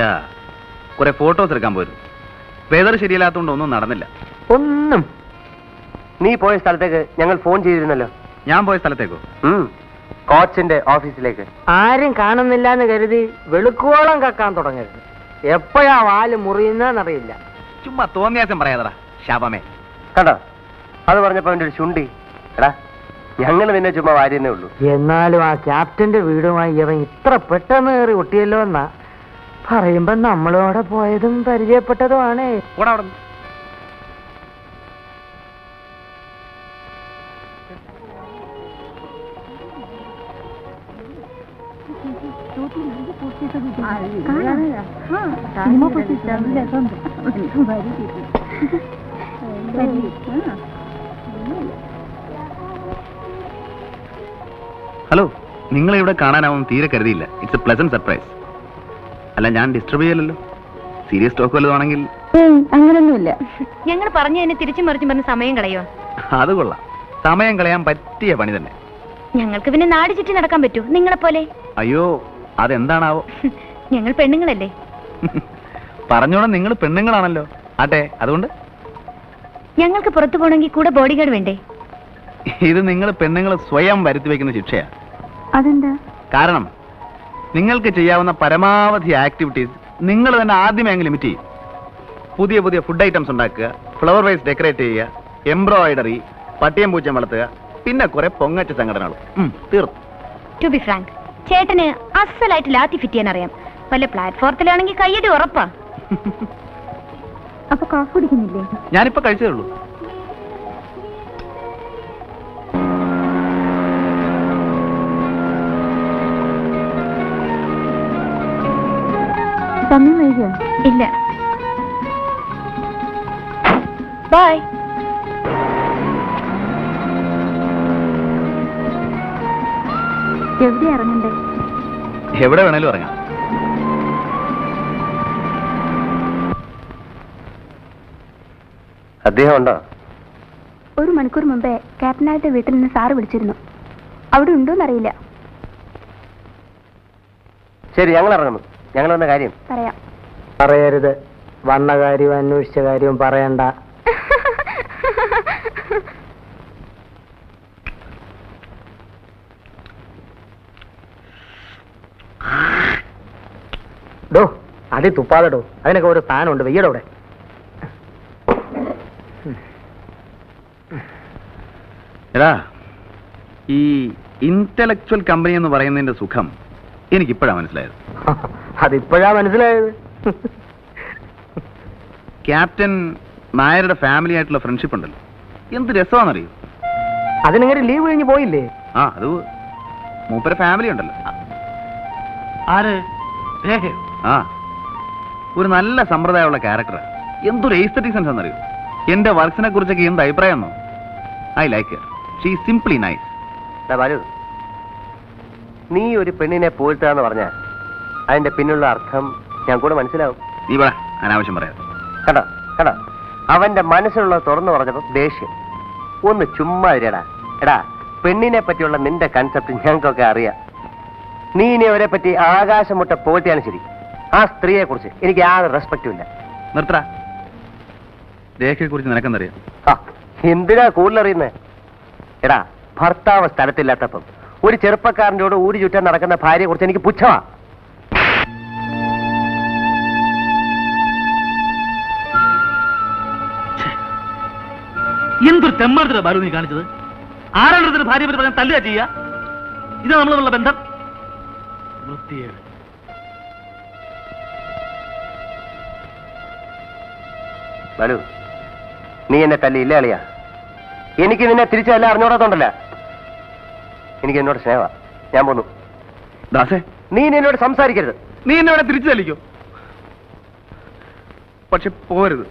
കുറെ ഫോട്ടോസ് എടുക്കാൻ പോയിരുന്നു. വെതർ ശരിയല്ലാത്തതുകൊണ്ട് ഒന്നും നടന്നില്ല. ഒന്നും. നീ പോയ സ്ഥലത്തേക്ക് ഞങ്ങൾ ഫോൺ ചെയ്തിരുന്നല്ലോ. ഞാൻ പോയ സ്ഥലത്തേക്കോ? കോച്ചിന്റെ ഓഫീസിലേക്ക്. ആരും കാണുന്നില്ല എന്ന് കരുതി വെളുക്കോളം കക്കാൻ തുടങ്ങരുത്. എപ്പോഴാ വാല് മുറിയുന്നറിയില്ല. ചുമ്മാ തോന്നിയാസം പറയാതടാ ശാപമേ. കണ്ടോ, അത് പറഞ്ഞപ്പോ അവന്റെ ഒരു ചുണ്ടി. എടാ, ഞങ്ങൾ നിന്നെ ചുമ്മാ വാരിയെന്നേ ഉള്ളൂ. എന്നാലും ആ ക്യാപ്റ്റന്റെ വീടുമായി ഇവൻ ഇത്ര പെട്ടെന്ന് കയറി ഒട്ടിയല്ലോ എന്നാ പറയുമ്പോ നമ്മളോടെ പോയതും പരിചയപ്പെട്ടതുമാണ്. ഓടാ അവിടെ. ഹലോ, നിങ്ങളെ ഇവിടെ കാണാനാവും തീരെ കരുതിയില്ല. It's a pleasant surprise. അല്ല, ഞാൻ ഡിസ്റ്റർബ് ചെയ്യലല്ലോ. സീരിയസ് ടോക്ക് വല്ലതാണെങ്കിൽ? അങ്ങനൊന്നുമില്ല. ഞങ്ങൾ പറഞ്ഞതിന് തിരിച്ചു മറിച്ചും പറഞ്ഞ് സമയം കളയോ? അത് കൊള്ളാം. സമയം കളയാൻ പറ്റിയ പണി തന്നെ. ഞങ്ങൾക്ക് പിന്നെ നാട് ചുറ്റി നടക്കാൻ പറ്റൂ നിങ്ങളെ പോലെ? അയ്യോ, അതെന്താണാവോ? ഞങ്ങൾ പെണ്ണുങ്ങളല്ലേ. പറഞ്ഞോളാം, നിങ്ങൾ പെണ്ണുങ്ങളാണല്ലോ. ആട്ടെ, അതുകൊണ്ട് ഞങ്ങൾക്ക് പുറത്തു പോകണമെങ്കിൽ കൂടെ ബോഡി ഗാർഡ് വേണ്ടേ? ഇത് നിങ്ങൾ പെണ്ണുങ്ങൾ സ്വയം വരുത്തി വെക്കുന്ന ശിക്ഷയാണ്. അതെന്താ? കാരണം നിങ്ങൾക്ക് ചെയ്യാവുന്ന പരമാവധി ആക്ടിവിറ്റീസ് നിങ്ങൾ തന്നെ ആദ്യമെങ്കിലും ലിമിറ്റ് ചെയ്യും. പുതിയ പുതിയ ഫുഡ് ഐറ്റംസ് ഉണ്ടാക്കുക, ഫ്ലവർ വൈസ് ഡെക്കറേറ്റ് ചെയ്യുക, എംബ്രോയിഡറി, പട്ടിയം പൂച്ചം വളർത്തുക, പിന്നെ കുറെ പൊങ്ങച്ച സംഘടനകളും. തീർന്നു. ടു ബി ഫ്രാങ്ക്, ചേട്ടന് അസലായിട്ട് ലാത്തി ഫിറ്റ് ചെയ്യാൻ അറിയാം. വല്ല പ്ലാറ്റ്ഫോർത്തിലാണെങ്കിൽ കയ്യടി ഉറപ്പാ. അപ്പൊ കോഫി കുടിക്കുന്നില്ലേ? ഞാനിപ്പോ കഴിച്ചതേ ഉള്ളൂ. സമയം വൈകിയോ? ഇല്ല. ബൈ. എവിടെ ഇറങ്ങണ്ടേ? എവിടെ വേണേലും ഇറങ്ങാം. അദ്ദേഹം ഉണ്ടോ? ഒരു മണിക്കൂർ മുമ്പേ ക്യാപ്റ്റനായിട്ട് വീട്ടിൽ നിന്ന് സാറ് വിളിച്ചിരുന്നു. അവിടെ ഉണ്ടോന്നറിയില്ല. ശരി, ഞങ്ങൾ ഇറങ്ങുന്നു. ഞങ്ങൾ വന്ന കാര്യം പറയാം. പറയരുത്. വന്ന കാര്യവും അന്വേഷിച്ച കാര്യവും പറയണ്ട. ഡോ, അതി തുപ്പാതെടോ. അതിനൊക്കെ ഒരു സ്ഥാനമുണ്ട്. വെയ്യടോ അവിടെ. എടാ, ഈ ഇന്റലക്ച്വൽ കമ്പനി എന്ന് പറയുന്നതിന്റെ സുഖം എനിക്കിപ്പോഴാണ് മനസ്സിലായത്. അതിപ്പോഴാ മനസ്സിലായത്. ക്യാപ്റ്റൻ നായരുടെ ഫാമിലി ആയിട്ടുള്ള ഫ്രണ്ട്ഷിപ്പ് ഉണ്ടല്ലോ, എന്ത് രസമാണെന്നറിയോ? അതിനെങ്ങനെ ലീവ് കഴിഞ്ഞ് പോയില്ലേ? ആ, അത് മൂപ്പര ഫാമിലി ഉണ്ടല്ലോ. ആര്? രേഖയോ? ആ, ഒരു നല്ല സമ്പ്രദായമുള്ള ക്യാരക്ടർ. എന്തൊരു എസ്തെറ്റിക് സെൻസ് എന്നറിയോ? എന്റെ വർക്സിനെ കുറിച്ചൊക്കെ എന്ത് അഭിപ്രായം എന്നോ? I like her. She simply nice. Balu, നീ ഒരു പെണ്ണിനെ പോയിട്ടാന്ന് പറഞ്ഞാൽ അതിന്റെ പിന്നുള്ള അർത്ഥം ഞാൻ കൂടെ മനസ്സിലാവും. നീ പറ, അനാവശ്യം പറയാം. കണ്ടോ കണ്ടോ, അവന്റെ മനസ്സിലുള്ള തുറന്നു പറഞ്ഞപ്പോ ദേഷ്യം. ഒന്ന് ചുമ്മാ ഇരടാ. എടാ, പെണ്ണിനെ പറ്റിയുള്ള നിന്റെ കൺസെപ്റ്റ് ഞങ്ങൾക്കൊക്കെ അറിയാം. നീ ഇനി അവരെ പറ്റി ആകാശം മുട്ട പോറ്റിയാണ് ശരി. ആ സ്ത്രീയെ കുറിച്ച് എനിക്ക് യാതൊരു റെസ്പെക്റ്റും ഇല്ല. നിർത്തറ. രേഖയെ കുറിച്ച് നിനക്കെന്തറിയാം? എന്തിനാ കൂടുതലറിയുന്നേ? എടാ, ഭർത്താവ് സ്ഥലത്തില്ലാത്തപ്പം ഒരു ചെറുപ്പക്കാരൻ്റെ ഊരി ചുറ്റാൻ നടക്കുന്ന ഭാര്യയെ കുറിച്ച് എനിക്ക് പുച്ഛമാ. എന്തൊരു തെമ്മാടത്തിലാണ് ബാലു നീ കാണിച്ചത്? ആരാണ് ഭാര്യ പറ്റി പറഞ്ഞാൽ തല്ലുക ചെയ്യുക? ഇത് നമ്മളുള്ള ബന്ധം? വൃത്തിയേട്. ബാലു, നീ എന്നെ തല്ലിയില്ല അളിയാ. എനിക്ക് നിന്നെ തിരിച്ചല്ല അറിഞ്ഞോടാത്തോണ്ടല്ല, എനിക്ക് എന്നോട് സ്നേഹ. ഞാൻ പോന്നു. ദാസേ, നീ എന്നോട് സംസാരിക്കരുത്. നീ എന്നെ തിരിച്ചു തല്ലിക്കോ, പക്ഷെ പോരുത്.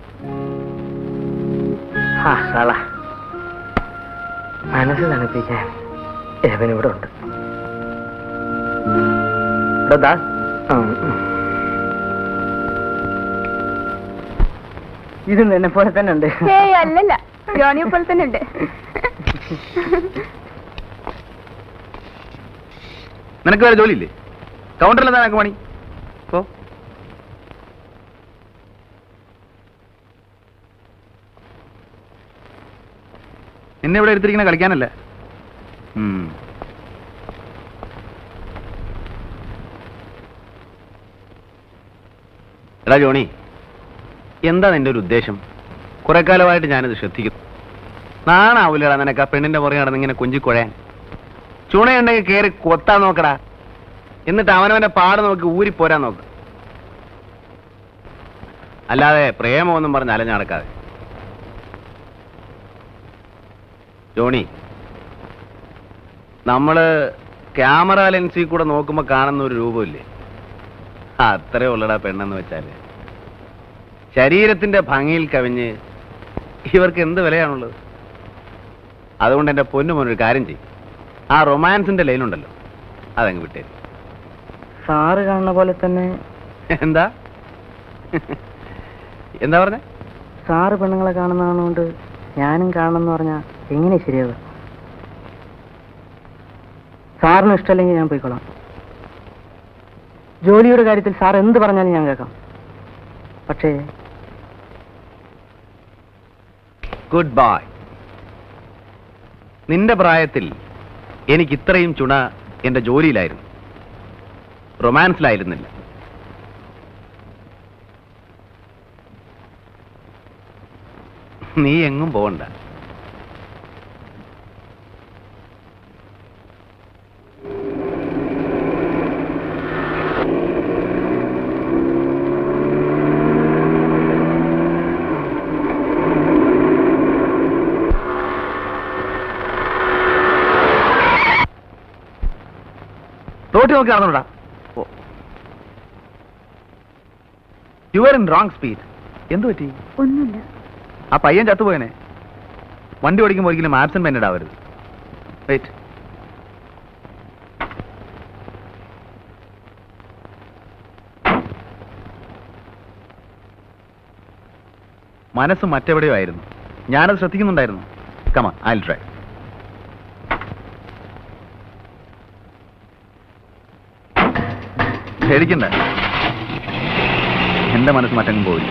മനസ്സ് തണുപ്പിക്കാൻ എവനിവിടെ ഉണ്ട്. ഇതും എന്നെ പോലെ തന്നെ ഉണ്ട്. അല്ലല്ല, ജോണിയെ പോലെ തന്നെ ഉണ്ട്. നിനക്ക് വേറെ ജോലിയില്ലേ? കൗണ്ടറിൽ എന്താ നിനക്ക് പണി? ഓ, എന്നെ ഇവിടെ എടുത്തിരിക്കുന്ന കളിക്കാനല്ല. എടാ ജോണി, എന്താ നിന്റെ ഒരു ഉദ്ദേശം? കുറെ കാലമായിട്ട് ഞാനിത് ശ്രദ്ധിക്കുന്നു. നാണാവൂലടാ നിനക്ക് ആ പെണ്ണിന്റെ പുറകെ നടന്ന് ഇങ്ങനെ കൊഞ്ചിക്കുഴയാൻ? ചുണയുണ്ടെങ്കിൽ കയറി കൊത്താൻ നോക്കടാ, എന്നിട്ട് അവനവന്റെ പാട് നോക്കി ഊരിപ്പോരാൻ നോക്ക്. അല്ലാതെ പ്രേമമൊന്നും പറഞ്ഞ് അലഞ്ഞു നടക്കാതെ. ജോണി, നമ്മള് ക്യാമറ ലെൻസിൽ കൂടെ നോക്കുമ്പോ കാണുന്ന ഒരു രൂപമില്ലേ, അത്രേ ഉള്ളടാ പെണ്ണെന്ന് വെച്ചാല്. ശരീരത്തിന്റെ ഭംഗിയിൽ കവിഞ്ഞ് ഇവർക്ക് എന്ത് വിലയാണുള്ളത്? അതുകൊണ്ട് എന്റെ പൊന്നുമോനൊരു കാര്യം ചെയ്യും, ആ റൊമാൻസിന്റെ ലൈനുണ്ടല്ലോ അതങ്ങ് വിട്ടേ. സാറ് കാണുന്ന പോലെ തന്നെ. എന്താ എന്താ പറഞ്ഞ? സാറ് പെണ്ണുങ്ങളെ കാണുന്നതുകൊണ്ട് ഞാനും കാണണമെന്ന് പറഞ്ഞാൽ എങ്ങനെ ശരിയാവുക? സാറിന് ഇഷ്ടമല്ലെങ്കിൽ ഞാൻ പോയിക്കോളാം. ജോലിയുടെ കാര്യത്തിൽ സാർ എന്ത് പറഞ്ഞാലും ഞാൻ കേൾക്കാം. പക്ഷേ ഗുഡ് ബൈ. നിന്റെ പ്രായത്തിൽ എനിക്ക് ഇത്രയും ചുണ എന്റെ ജോലിയിലായിരുന്നു, റൊമാൻസിലായിരുന്നില്ല. നീ എങ്ങും പോകണ്ട. തോട്ടി നോക്കി നടന്നോടാ. You are in wrong speed. എന്തു പറ്റി? ഒന്നുമില്ല. ആ പയ്യൻ ചത്തുപോയനെ. വണ്ടി ഓടിക്കുമ്പോൾ ഒരിക്കലും ആബ്സെന്റ് മൈൻഡഡ് ആവരുത്. വെയിറ്റ്. മനസ്സ് മറ്റെവിടെയോ ആയിരുന്നു, ഞാനത് ശ്രദ്ധിക്കുന്നുണ്ടായിരുന്നു. കമാ, ഐ വിൽ ട്രൈ. പേടിക്കണ്ട, എന്റെ മനസ്സ് മറ്റങ്ങും പോയില്ല.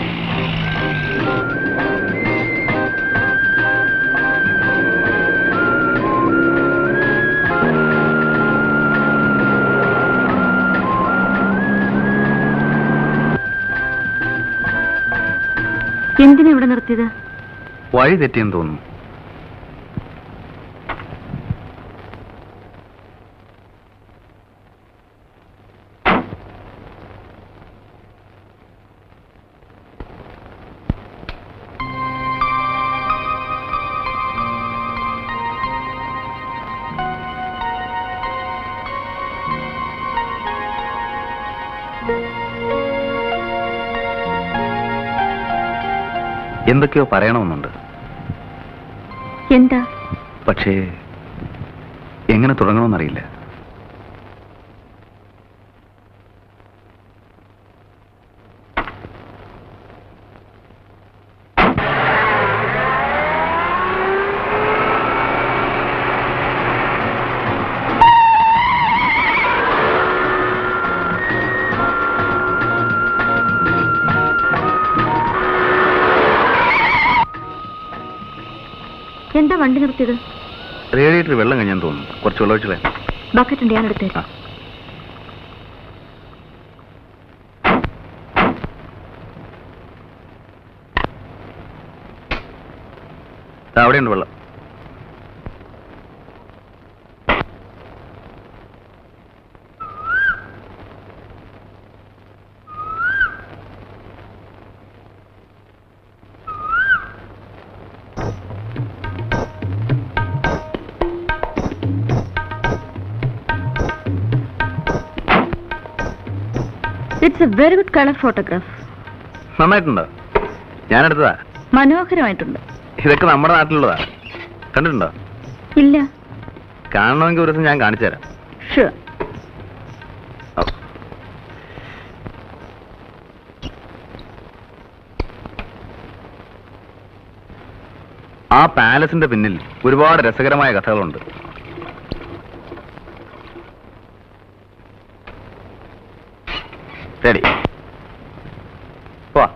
എന്തിനാ ഇവിടെ നിർത്തിയത്? വഴി തെറ്റിയെന്ന് തോന്നുന്നു. എന്തൊക്കെയോ പറയണമെന്നുണ്ട്. എന്താ? പക്ഷേ എങ്ങനെ തുടങ്ങണമെന്നറിയില്ല. എന്താ വണ്ടി നിർത്തിയത്? റേഡിയേറ്റർ വെള്ളം കഴിഞ്ഞാൽ തോന്നുന്നു. കുറച്ച് വെള്ളം ഒഴിച്ചേ. ബക്കറ്റ് ഉണ്ട്, ഞാൻ എടുത്തേ. അവിടെയുണ്ട് വെള്ളം. It's a very good colour photograph. നന്നായിട്ടുണ്ടോ? ഞാനെടുത്തതാ. മനോഹരമായിട്ടുണ്ട്. ഇതൊക്കെ നമ്മുടെ നാട്ടിലുള്ളതാ. കണ്ടിട്ടുണ്ടോ? ഇല്ല. കാണണമെങ്കിൽ ഒരു ദിവസം ഞാൻ കാണിച്ചു തരാം. ഷുവർ. ആ പാലസിന്റെ പിന്നിൽ ഒരുപാട് രസകരമായ കഥകളുണ്ട്. ശരി, പോവാ.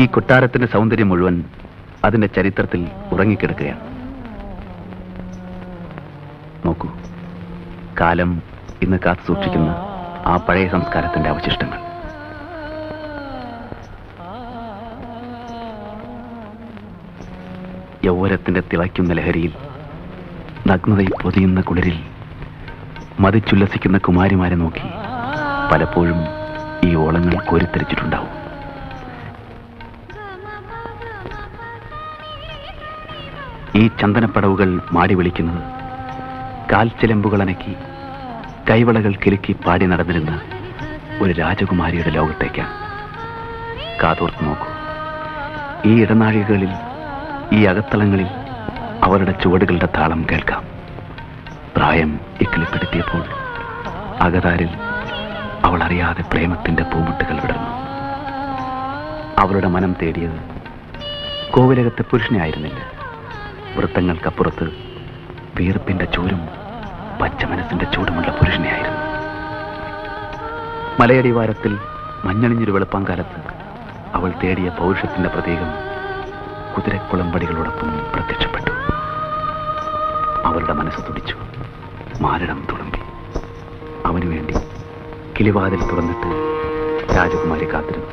ഈ കൊട്ടാരത്തിന്റെ സൗന്ദര്യം മുഴുവൻ അതിന്റെ ചരിത്രത്തിൽ ഉറങ്ങിക്കിടക്കുകയാണ്. നോക്കൂ, കാലം ഇന്ന് കാത്തു സൂക്ഷിക്കുന്ന ആ പഴയ സംസ്കാരത്തിന്റെ അവശിഷ്ടങ്ങൾ. യൗവനത്തിന്റെ തിളയ്ക്കുന്ന ലഹരിയിൽ, നഗ്നതയിൽ പൊതിയുന്ന കുളിരിൽ മതിച്ചുല്ലസിക്കുന്ന കുമാരിമാരെ നോക്കി പലപ്പോഴും ഈ ഓളങ്ങൾ കോരിത്തെരിച്ചിട്ടുണ്ടാവും. ഈ ചന്ദനപ്പടവുകൾ മാടി വിളിക്കുന്നത് കാൽച്ചിലമ്പുകൾ അനക്കി കൈവളകൾ കിലുക്കി പാടി നടന്നിരുന്ന ഒരു രാജകുമാരിയുടെ ലോകത്തേക്കാണ്. കാതോർത്ത് നോക്കൂ, ഈ ഇടനാഴികളിൽ, ഈ അകത്തളങ്ങളിൽ അവരുടെ ചുവടുകളുടെ താളം കേൾക്കാം. പ്രായം ഇക്കിളിപ്പെടുത്തിയപ്പോൾ അകതാരിൽ അവൾ അറിയാതെ പ്രേമത്തിന്റെ പൂമുട്ടുകൾ വിടർന്നു. അവളുടെ മനം തേടിയത് കോവിലകത്തെ പുരുഷനെ ആയിരുന്നില്ല. വൃത്തങ്ങൾക്കപ്പുറത്ത് വീർപ്പിന്റെ ചൂരും പച്ച മനസ്സിന്റെ ചൂടുമുള്ള പുരുഷനെയായിരുന്നു. മലയടിവാരത്തിൽ മഞ്ഞളിഞ്ഞൊരു വെളുപ്പാങ്കാലത്ത് അവൾ തേടിയ പൗരുഷത്തിന്റെ പ്രതീകം കുതിരക്കുളമ്പടികളോടൊപ്പം പ്രത്യക്ഷപ്പെട്ടു. അവളുടെ മനസ്സ് തുടിച്ചു, മാരടം തുളുമ്പി. അവനു വേണ്ടി കിളിവാതിൽ തുറന്നിട്ട് രാജകുമാരി കാത്തിരുന്നു.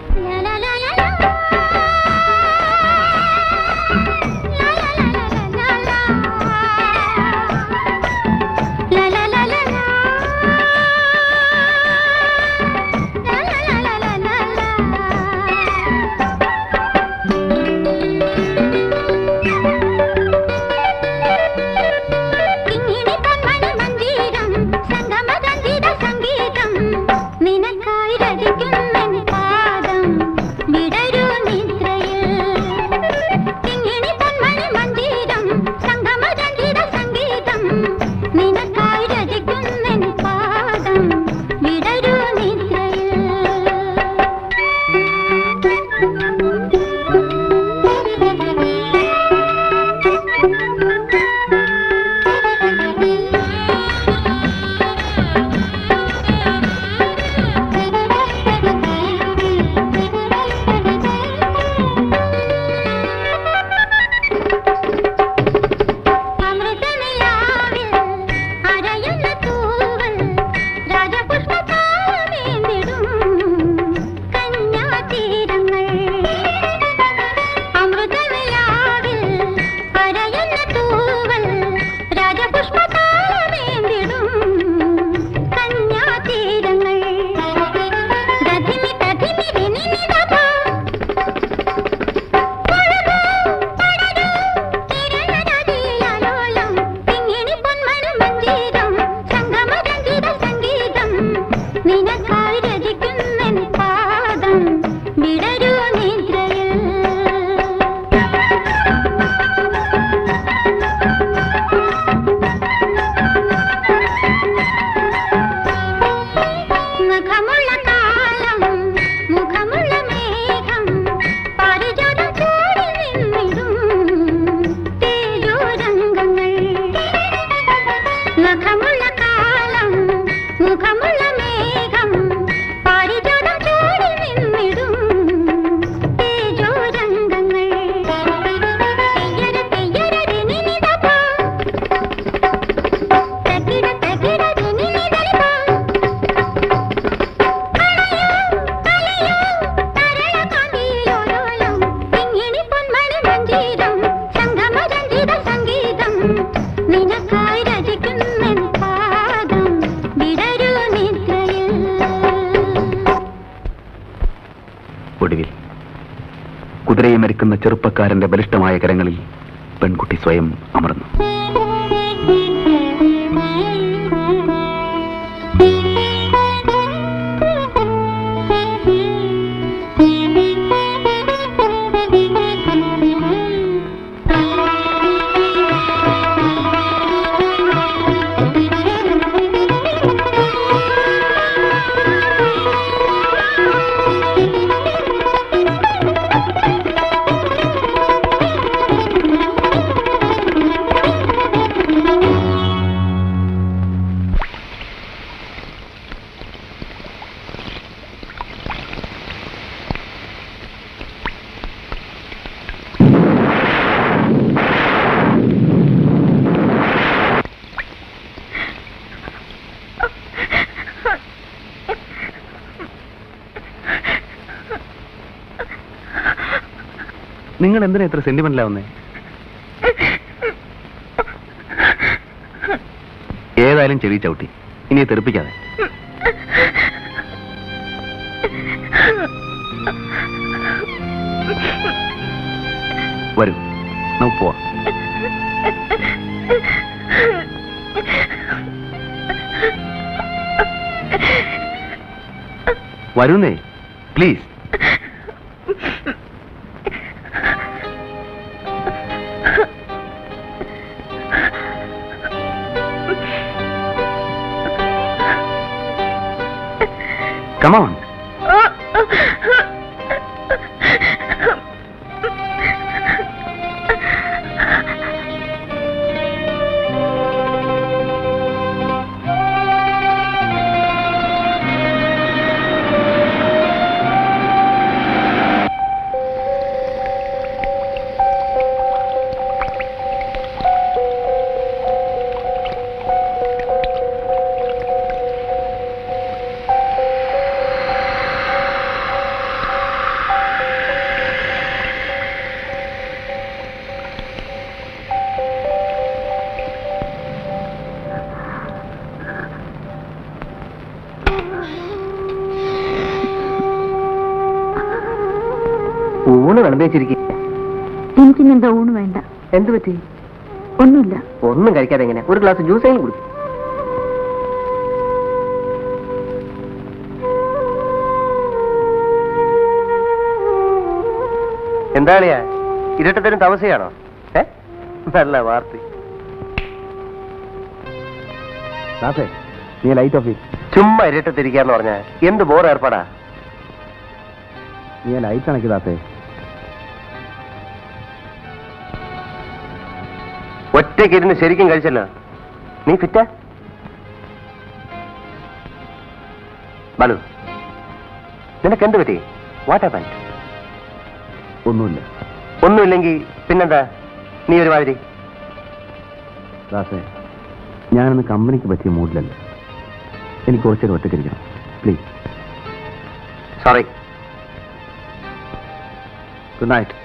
ചെറുപ്പക്കാരന്റെ ബലിഷ്ഠമായ കരങ്ങളിൽ പെൺകുട്ടി സ്വയം അമർന്നു. നിങ്ങൾ എന്തിനാ ഇത്ര സെന്റിമെന്റലാവുന്നേ? ഏതായാലും ചെവി ചവിട്ടി, ഇനി തെറിപ്പിക്കാതെ. വരൂ, നമുക്ക് പോവാം. വരുന്നേ, പ്ലീസ്. Come on. ഊണ് വിളമ്പിച്ചിരിക്കുക. എനിക്കിന്നെന്താ ഊണ് വേണ്ട. എന്ത് പറ്റി? ഒന്നുമില്ല. ഒന്നും കഴിക്കാതെ എങ്ങനെ? ഒരു ഗ്ലാസ് ജ്യൂസെങ്കിലും കുടിക്കും. എന്താളിയാ, ഇരട്ടത്തിനും താമസിയാണോ? നല്ല വാർത്ത. നീ ലൈറ്റ് ഓഫ് ചെയ്യ്. ചുമ്മാ ഇരട്ടത്തിരിക്കാന്ന് പറഞ്ഞ എന്ത് ബോർ ഏർപ്പാടാ. നീ ലൈറ്റ് അണക്കി ദാസേ. ഒറ്റയ്ക്ക് ഇരുന്ന് ശരിക്കും കഴിച്ചല്ലോ. നീ ഫിറ്റാ? ബാലു, നിനക്ക് എന്ത് പറ്റി? What happen? ഒന്നുമില്ല. ഒന്നുമില്ലെങ്കിൽ പിന്നെന്താ നീ ഒരുമാതിരി? ദാസേ, ഞാനിന്ന് കമ്പനിക്ക് പറ്റിയ മൂഡിലല്ല. എനിക്ക് കുറച്ചൊരു ഒറ്റയ്ക്കിരിക്കണം, പ്ലീസ്. സോറി. Good night.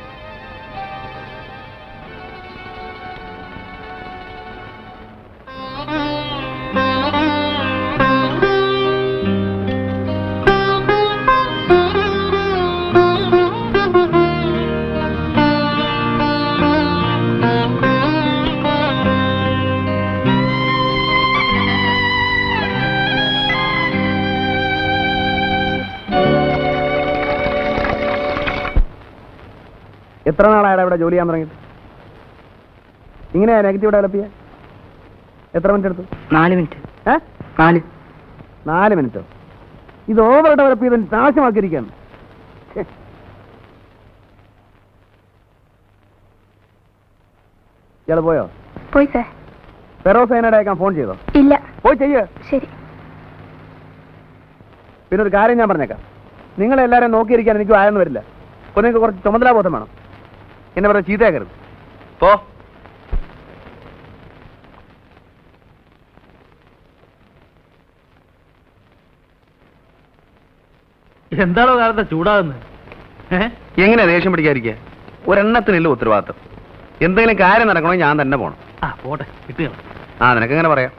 എത്ര നാളായാലും ഇവിടെ ജോലി ചെയ്യാൻ തുടങ്ങിയിട്ട്? ഇങ്ങനെയാ നെഗറ്റീവ് ഡെവലപ്പ് ചെയ്യാൻ? എത്ര മിനിറ്റ് എടുത്തു? 4 മിനിറ്റ്. 4 മിനിറ്റോ? ഇത് ഓവർ ഡെവലപ്പ് ചെയ്ത് നാശമാക്കിയിരിക്കുകയാണ്. ഇയാൾ പോയോ? പോയി സാർ. ഫെറോസൈനയുടെ അയക്കാൻ ഫോൺ ചെയ്തോ? ഇല്ല. പോയി ചെയ്യ. ശരി. പിന്നെ ഒരു കാര്യം ഞാൻ പറഞ്ഞേക്കാം, നിങ്ങളെല്ലാവരും നോക്കിയിരിക്കാൻ എനിക്ക് ആയെന്ന് വരില്ല. അപ്പോൾ നിങ്ങൾക്ക് കുറച്ച് ചുമതലാബോധം വേണം. എന്നെ പറഞ്ഞ ചീത്തയാക്കരുത്. പോ. എന്താണോ കാലത്തെ ചൂടാകുന്നത്? എങ്ങനെയാ ദേഷ്യം പിടിക്കാതിരിക്കുക? ഒരെണ്ണത്തിനില്ല ഉത്തരവാദിത്തം. എന്തെങ്കിലും കാര്യം നടക്കണമെങ്കിൽ ഞാൻ തന്നെ പോകണം. പോട്ടെ, കിട്ടുകയാണ്. നിനക്കെങ്ങനെ പറയാം?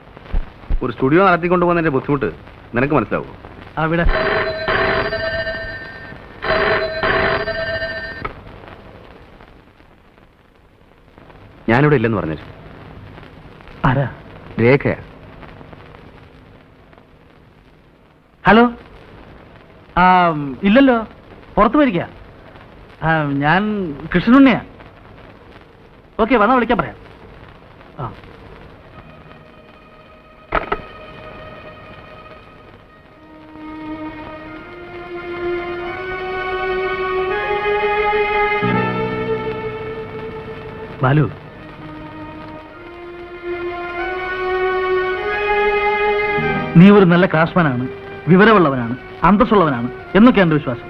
ഒരു സ്റ്റുഡിയോ നടത്തിക്കൊണ്ട് പോകുന്നതിന്റെ ബുദ്ധിമുട്ട് നിനക്ക് മനസ്സിലാവും. അവിടെ ഞാനിവിടെ ഇല്ലെന്ന് പറഞ്ഞു. ആരാ? രേഖയാ. ഹലോ. ഇല്ലല്ലോ, പുറത്തു പോയിരിക്ക. ഞാൻ കൃഷ്ണനുണ്ണിയാ. ഓക്കെ, വന്നാ വിളിക്കാൻ പറയാം. ആ. ബാലു, നീ ഒരു നല്ല ക്രാഫ്റ്റ്സ്മാനാണ്, വിവരമുള്ളവനാണ്, അന്തസ്സുള്ളവനാണ് എന്നൊക്കെ എന്റെ വിശ്വാസം.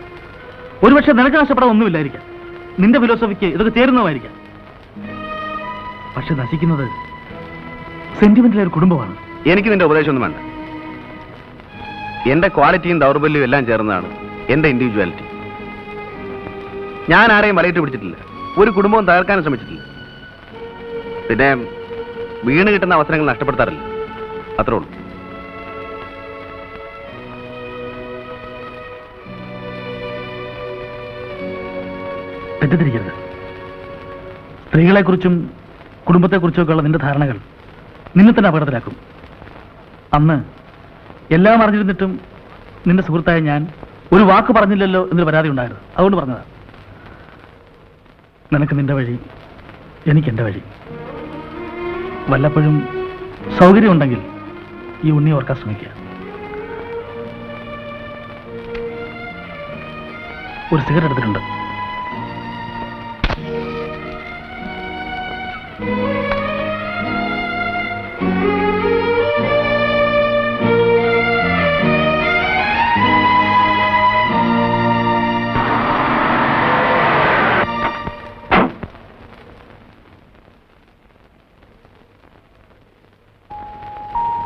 ഒരുപക്ഷെ നിനക്ക് നഷ്ടപ്പെടാൻ ഒന്നുമില്ലായിരിക്കാം, നിന്റെ ഫിലോസഫിക്ക് ഇതൊക്കെ ചേരുന്നതായിരിക്കാം. പക്ഷെ നശിക്കുന്നത് സെന്റിമെന്റിലെ ഒരു കുടുംബമാണ്. എനിക്ക് നിന്റെ ഉപദേശമൊന്നും വേണ്ട. എന്റെ ക്വാളിറ്റിയും ദൗർബല്യവും എല്ലാം ചേർന്നതാണ് എന്റെ ഇൻഡിവിജ്വാലിറ്റി. ഞാൻ ആരെയും വലയിട്ട് പിടിച്ചിട്ടില്ല, ഒരു കുടുംബവും തകർക്കാനും ശ്രമിച്ചിട്ടില്ല. പിന്നെ വീണ് കിട്ടുന്ന അവസരങ്ങൾ നഷ്ടപ്പെടുത്താറില്ല, അത്രേ ഉള്ളൂ. തെറ്റിദ്ധരിക്കരുത്. സ്ത്രീകളെക്കുറിച്ചും കുടുംബത്തെക്കുറിച്ചൊക്കെയുള്ള നിന്റെ ധാരണകൾ നിന്നെ തന്നെ അപകടത്തിലാക്കും. അന്ന് എല്ലാം അറിഞ്ഞിരുന്നിട്ടും നിന്റെ സുഹൃത്തായ ഞാൻ ഒരു വാക്ക് പറഞ്ഞില്ലല്ലോ എന്നൊരു പരാതി ഉണ്ടായിരുന്നു. അതുകൊണ്ട് പറഞ്ഞതാ. നിനക്ക് നിന്റെ വഴി, എനിക്ക് എൻ്റെ വഴി. വല്ലപ്പോഴും സൗകര്യമുണ്ടെങ്കിൽ ഈ ഉണ്ണി ഓർക്കാൻ ശ്രമിക്കുക. ഒരു സിഗരറ്റ് എടുത്തിട്ടുണ്ട്.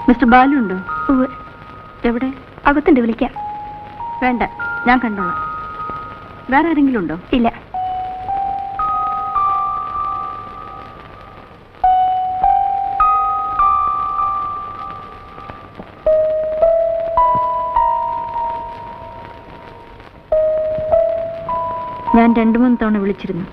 മിസ്റ്റർ ബാലു ഉണ്ടോ? എവിടെ? അകത്തുണ്ട്, വിളിക്കാം. വേണ്ട, ഞാൻ കണ്ടോളാം. വേറെ ആരെങ്കിലും ഉണ്ടോ? ഇല്ല. ഞാൻ 2-3 തവണ വിളിച്ചിരുന്നു.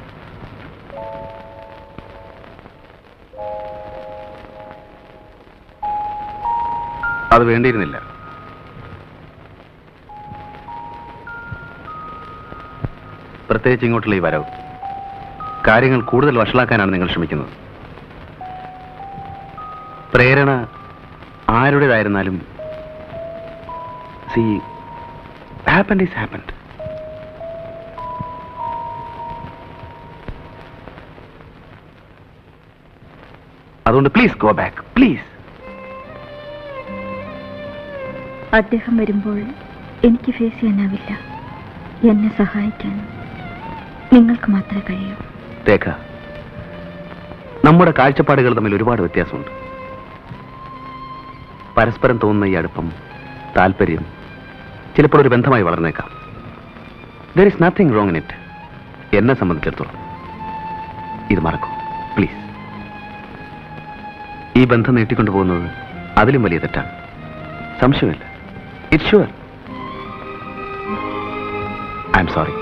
അത് വേണ്ടിയിരുന്നില്ല. പ്രത്യേകിച്ച് ഇങ്ങോട്ടുള്ള ഈ വരവ് കാര്യങ്ങൾ കൂടുതൽ വഷളാക്കാനാണ് നിങ്ങൾ ശ്രമിക്കുന്നത്. പ്രേരണ ആരുടേതായിരുന്നാലും happened is happened. അതുകൊണ്ട് പ്ലീസ് ഗോ ബാക്ക്, പ്ലീസ്. അദ്ദേഹം വരുമ്പോൾ എനിക്ക് ഫേസ് ചെയ്യാനാവില്ല. എന്നെ സഹായിക്കാൻ നിങ്ങൾക്ക് മാത്രമേ കഴിയൂ. രേഖ, നമ്മുടെ കാഴ്ചപ്പാടുകൾ തമ്മിൽ ഒരുപാട് വ്യത്യാസമുണ്ട്. പരസ്പരം തോന്നുന്ന ഈ അടുപ്പം, താല്പര്യം ചിലപ്പോൾ ഒരു ബന്ധമായി വളർന്നേക്കാം. There is nothing wrong in it. എന്നെ സംബന്ധിച്ചിടത്തോളം ഇത് മറക്കൂ, പ്ലീസ്. ഈ ബന്ധം നീട്ടിക്കൊണ്ടുപോകുന്നത് അതിലും വലിയ തെറ്റാണ്, സംശയമില്ല. It's sure. I am sorry.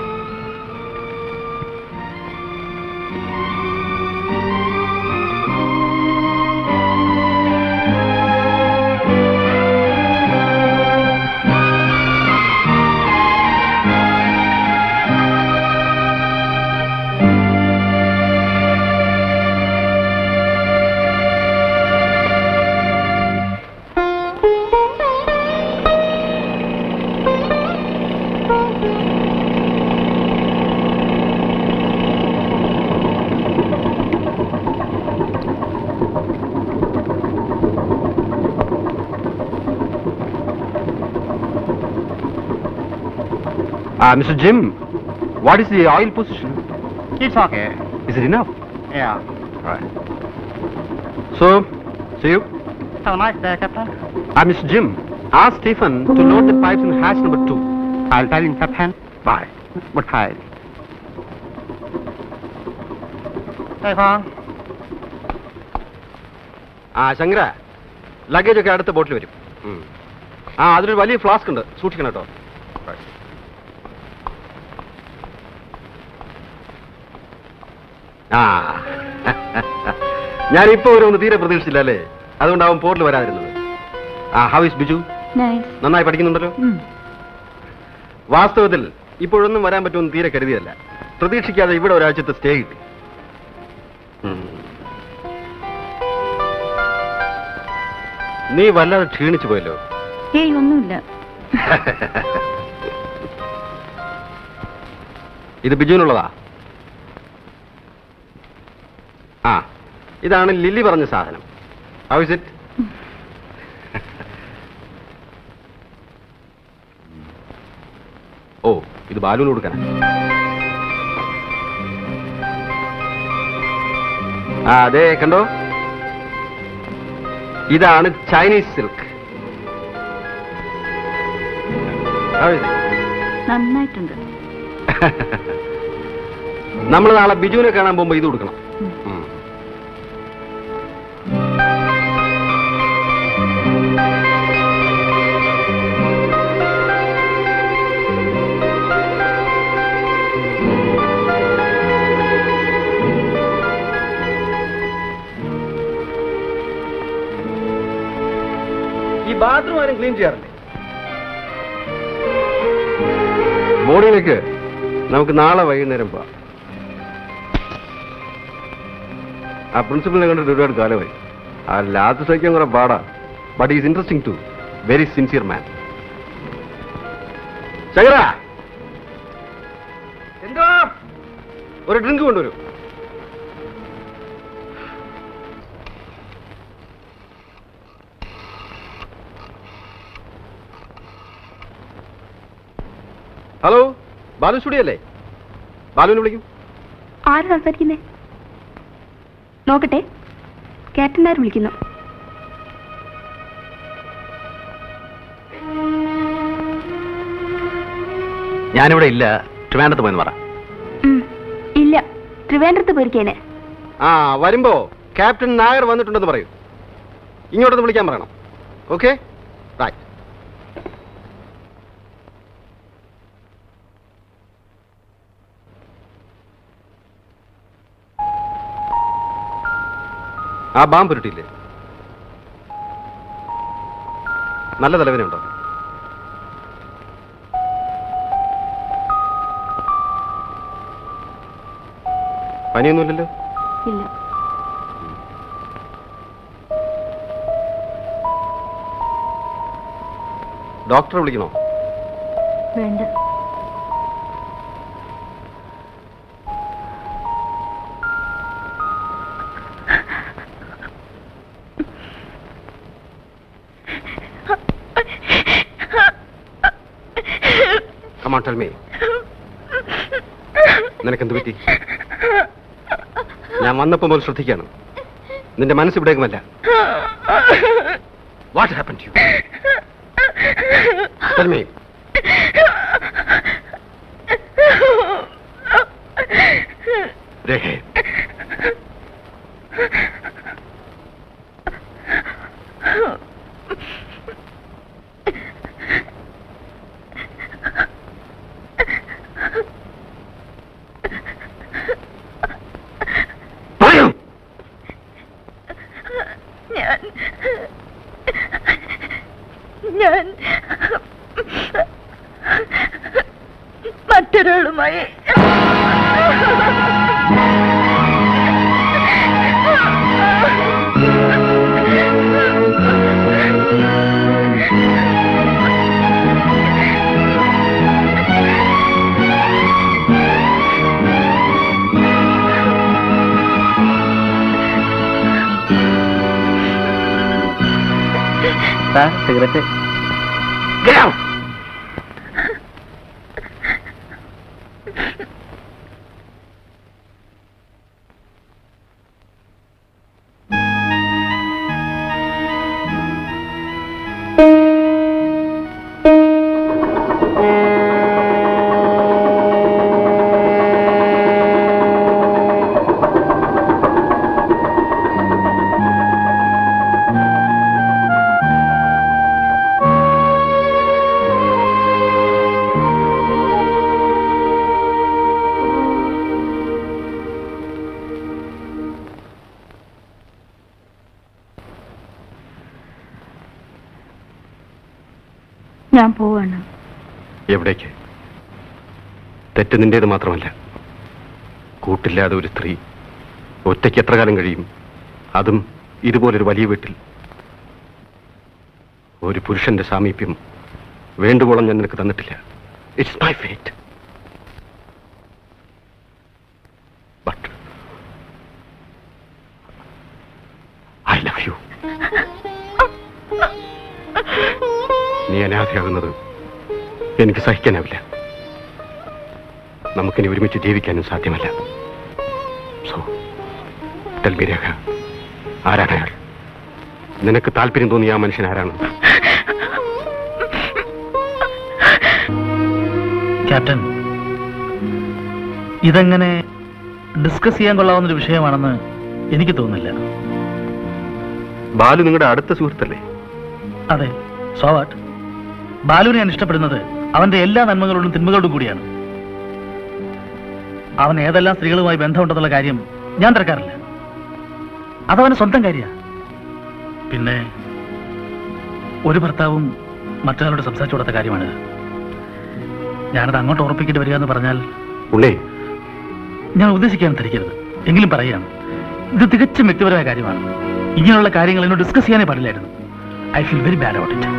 Mr. Jim, what is the oil position? It's okay. Is it enough? Yeah. Right. So, see you. Have a nice day, Captain. Mr. Jim, ask Stephen to load the pipes in hatch number 2. I'll tell him, Captain. Bye. Good night. Stefan. Shankara, luggage ഒക്കെ അടുത്ത ബോട്ടിൽ വരും. അതിലൊരു വലിയ flask ഉണ്ട്, സൂക്ഷിക്കണം കേട്ടോ. ഞാനിപ്പോ ഒരു തീരെ പ്രതീക്ഷിച്ചില്ല അല്ലേ? അതുകൊണ്ടാവും പോർട്ടിൽ വരാതിരുന്നത്. How is Biju? നന്നായി പഠിക്കുന്നുണ്ടല്ലോ. വാസ്തവത്തിൽ ഇപ്പോഴൊന്നും വരാൻ പറ്റുമെന്ന് തീരെ കരുതിയല്ല. പ്രതീക്ഷിക്കാതെ ഇവിടെ ഒരാഴ്ചത്തെ സ്റ്റേ കിട്ടി. നീ വല്ലാതെ ക്ഷീണിച്ചു പോയല്ലോ. ഏയ് ഒന്നുമില്ല. ഇത് ബിജുവിനുള്ളതാ. ഇതാണ് ലില്ലി പറഞ്ഞ സാധനം. How is it? ഓ, ഇത് ബാലുവിന് കൊടുക്കാനാ. അതെ, കണ്ടോ, ഇതാണ് ചൈനീസ് സിൽക്ക്. നന്നായിട്ടുണ്ട്. നമ്മൾ നാളെ ബിജുവിനെ കാണാൻ പോകുമ്പോ ഇത് കൊടുക്കണം. ഈ ബാത്റൂം ആരും ക്ലീൻ ചെയ്യാറില്ലേ? മോർണിംഗിലേക്ക് നമുക്ക് നാളെ വൈകുന്നേരം പോവാം. ആ പ്രിൻസിപ്പലിനെ കണ്ടിട്ട് ഒരുപാട് കാലമായി. ആ ലാസ്റ്റ് സഹിക്കാൻ കുറെ പാടാ. But is interesting too. Very sincere man. Shankara, എന്തോ ഒരു ഡ്രിങ്ക് കൊണ്ടുവരൂ. ഹലോ, ബാലു സ്റ്റുഡിയോ അല്ലേ? ബാലുവിനെ വിളിക്കും. ആര് സംസാരിക്കുന്നേ? നോക്കട്ടെ. ക്യാപ്റ്റൻ വിളിക്കുന്നു. ഞാനിവിടെ ഇല്ല, ട്രിവാൻഡ്രത്ത് പോയെന്ന് പറ. ഇല്ല, ട്രിവാൻഡ്രത്ത് പോയിരിക്കേനെ. വരുമ്പോ ക്യാപ്റ്റൻ നായർ വന്നിട്ടുണ്ടെന്ന് പറയൂ. ഇങ്ങോട്ടൊന്ന് വിളിക്കാൻ പറയണം. Okay, right. ആ ബാം പുരട്ടിയില്ലേ? നല്ല തലവേനുണ്ടോ? പനിയൊന്നുമില്ലല്ലോ? ഇല്ല. ഡോക്ടറെ വിളിക്കണോ? വേണ്ട. Come on, tell me. നിനക്കെന്ത് പറ്റി? ഞാൻ വന്നപ്പോൾ മുതൽ ശ്രദ്ധിക്കാണ്. നിന്റെ മനസ്സ് ഇവിടേക്കുമല്ല. What happened to you? Tell me. രേഖേ, ഞാൻ മറ്റൊരാളുമായി സിഗരറ്റ്. ഞാൻ പോവാണ്. എവിടേക്ക്? തെറ്റ് നിന്റേത് മാത്രമല്ല. കൂട്ടില്ലാതെ ഒരു സ്ത്രീ ഒറ്റയ്ക്ക് എത്ര കാലം കഴിയും? അതും ഇതുപോലൊരു വലിയ വീട്ടിൽ. ഒരു പുരുഷന്റെ സാമീപ്യം വേണ്ടുവോളം ഞാൻ നിനക്ക് തന്നിട്ടില്ല. It's my fate. But I love you. നീ അനാഥയാകുന്നത് എനിക്ക് സഹിക്കാനാവില്ല. നമുക്കിനി ഒരുമിച്ച് ജീവിക്കാനും സാധ്യമല്ല. സോ ടെൽ മീ രേഖ, ആരാണ് അയാൾ? നിനക്ക് താല്പര്യം തോന്നിയ ആ മനുഷ്യൻ ആരാണ്? ക്യാപ്റ്റൻ, ഇതെങ്ങനെ ഡിസ്കസ് ചെയ്യാൻ കൊള്ളാവുന്നൊരു വിഷയമാണെന്ന് എനിക്ക് തോന്നുന്നില്ല. ബാലു നിങ്ങളുടെ അടുത്ത സുഹൃത്തല്ലേ? അതെ, സോ വാട്ട്? ബാലുവിനെ ഞാൻ ഇഷ്ടപ്പെടുന്നത് അവന്റെ എല്ലാ നന്മകളോടും തിന്മകളോടും കൂടിയാണ്. അവൻ ഏതെല്ലാം സ്ത്രീകളുമായി ബന്ധമുണ്ടെന്നുള്ള കാര്യം ഞാൻ തിരക്കാറില്ല. അതവന് സ്വന്തം കാര്യമാണ്. പിന്നെ ഒരു ഭർത്താവും മറ്റൊരാളോട് സംസാരിച്ചു കൊടുത്ത കാര്യമാണിത്. ഞാനത് അങ്ങോട്ട് ഉറപ്പിക്കേണ്ടി വരിക എന്ന് പറഞ്ഞാൽ ഞാൻ ഉദ്ദേശിക്കാൻ ധരിക്കരുത്. എങ്കിലും പറയുകയാണ്, ഇത് തികച്ചും വ്യക്തിപരമായ കാര്യമാണ്. ഇങ്ങനെയുള്ള കാര്യങ്ങൾ എന്നോട് ഡിസ്കസ് ചെയ്യാനേ പാടില്ലായിരുന്നു. I feel very bad about it.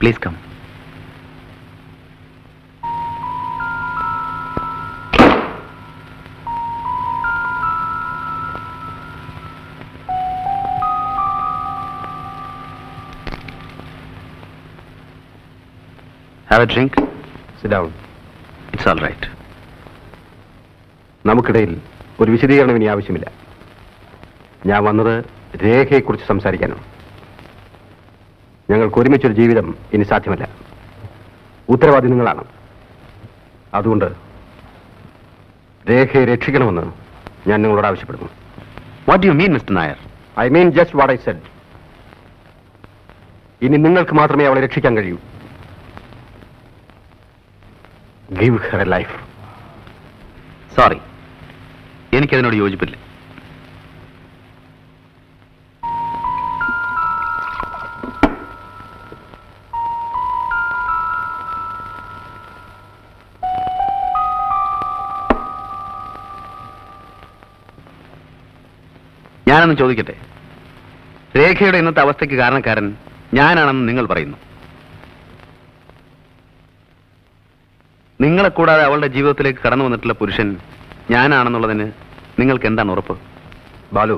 Please come. Have a drink. Sit down. It's all right. നമുക്കിടയിൽ ഒരു വിശദീകരണം ഇനി ആവശ്യമില്ല. ഞാൻ വന്നത് രേഖയെക്കുറിച്ച് സംസാരിക്കാനാണ്. ഞങ്ങൾക്ക് ഒരുമിച്ചൊരു ജീവിതം ഇനി സാധ്യമല്ല. ഉത്തരവാദി നിങ്ങളാണ്. അതുകൊണ്ട് രേഖയെ രക്ഷിക്കണമെന്ന് ഞാൻ നിങ്ങളോട് ആവശ്യപ്പെടുന്നു. What do you mean, Mr. Nair? I mean just what I said. ഇനി നിങ്ങൾക്ക് മാത്രമേ അവളെ രക്ഷിക്കാൻ കഴിയൂ. Give her a life. Sorry. എനിക്കതിനോട് യോജിപ്പില്ല. ഞാനൊന്ന് ചോദിക്കട്ടെ, രേഖയുടെ ഇന്നത്തെ അവസ്ഥയ്ക്ക് കാരണക്കാരൻ ഞാനാണെന്ന് നിങ്ങൾ പറയുന്നു. നിങ്ങളെ കൂടാതെ അവളുടെ ജീവിതത്തിലേക്ക് കടന്നു വന്നിട്ടുള്ള പുരുഷൻ ഞാനാണെന്നുള്ളതിന് നിങ്ങൾക്ക് എന്താണ് ഉറപ്പ്? Balu,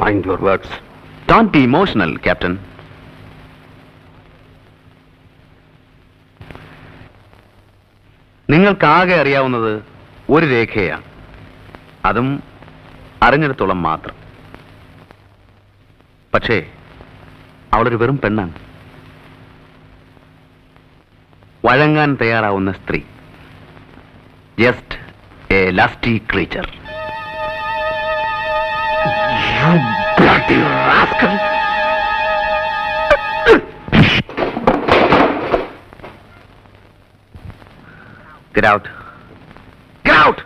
mind your words. Don't be emotional, captain. നിങ്ങൾക്കാകെ അറിയാവുന്നത് ഒരു രേഖയാണ്. അതും അറിഞ്ഞിടത്തോളം മാത്രം. പക്ഷേ അവളൊരു വെറും പെണ്ണാണ്. വഴങ്ങാൻ തയ്യാറാവുന്ന സ്ത്രീ. Just a lasty creature. You bloody rascal! Get out. Get out!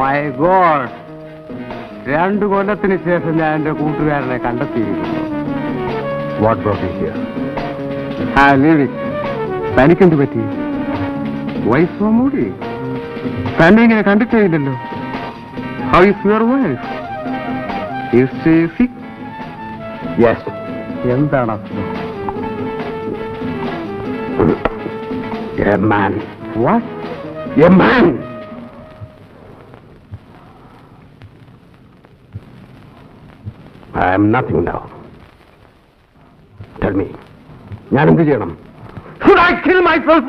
My god, 2 കൊല്ലത്തിന് ശേഷം ഞാൻ എന്റെ കൂട്ടുകാരനെ കണ്ടെത്തിയിരിക്കുന്നു. What brought you here? തനിക്കെന്ത് പറ്റി? വൈഫ് മൂടി തന്നെ ഇങ്ങനെ കണ്ടിട്ടേ ഇല്ലല്ലോ. How is your wife? Is she sick? Yes. എന്താണ് അസുഖം? A man. What? A man. I am nothing now. Tell me, ഞാൻ എന്ത് ചെയ്യണം? Should I kill myself?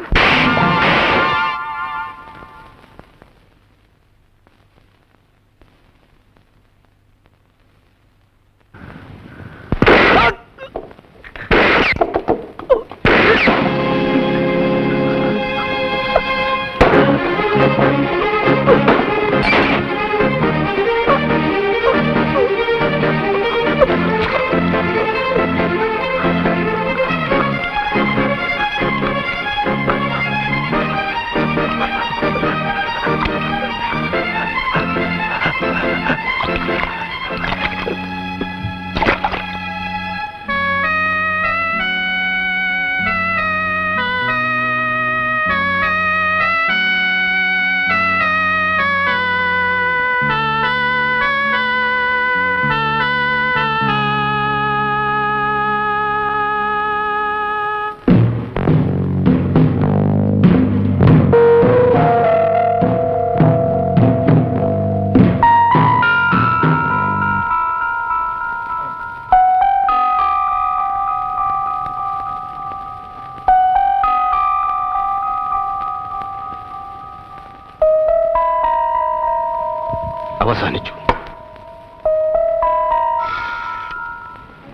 അവസാനിച്ചു.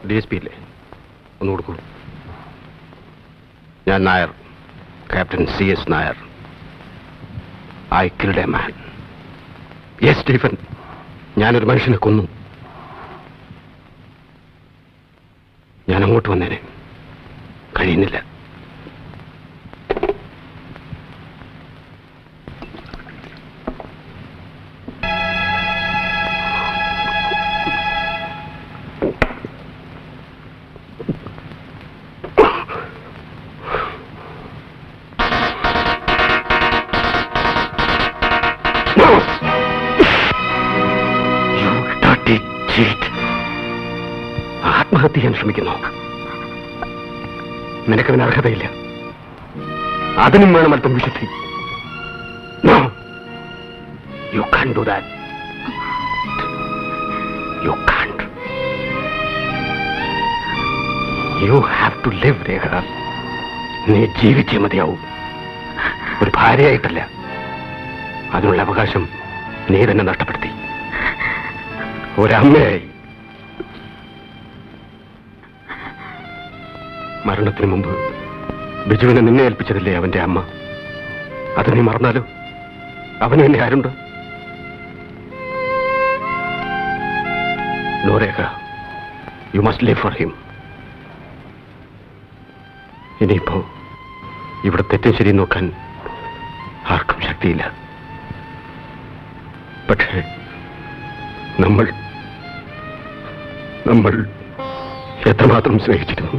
DSP ഇല്ലേ? ഒന്ന് കൊടുക്കൂ. ഞാൻ Nair, captain CS Nair. I killed a man. Yes Stephen, ഞാനൊരു മനുഷ്യനെ കൊന്നു. ഞാൻ അങ്ങോട്ട് വന്നേനെ, കഴിയുന്നില്ല. ആത്മഹത്യ ചെയ്യാൻ ശ്രമിക്കുന്നു. നിനക്കതിന് അർഹതയില്ല. അതിനും വേണം അല്പം വിശുദ്ധി. No, you can't do that. You can't. You have to live, രേഖ. നീ ജീവിച്ചേ മതിയാവും. ഒരു ഭാര്യയായിട്ടല്ല. അതിനുള്ള അവകാശം നീ തന്നെ നഷ്ടപ്പെടുത്തി. ഒരമ്മയായി. മരണത്തിന് മുമ്പ് ബിജുവിനെ നിന്നെ ഏൽപ്പിച്ചതില്ലേ അവന്റെ അമ്മ? അത് നീ മറന്നാലോ? അവന് എന്നെ ആരുണ്ട്? No Rekha, you must live for him. ഇനിയിപ്പോ ഇവിടെ തെറ്റും ശരി നോക്കാൻ ആർക്കും ശക്തിയില്ല. പക്ഷേ നമ്മൾ എത്രമാത്രം സ്നേഹിച്ചിരുന്നു.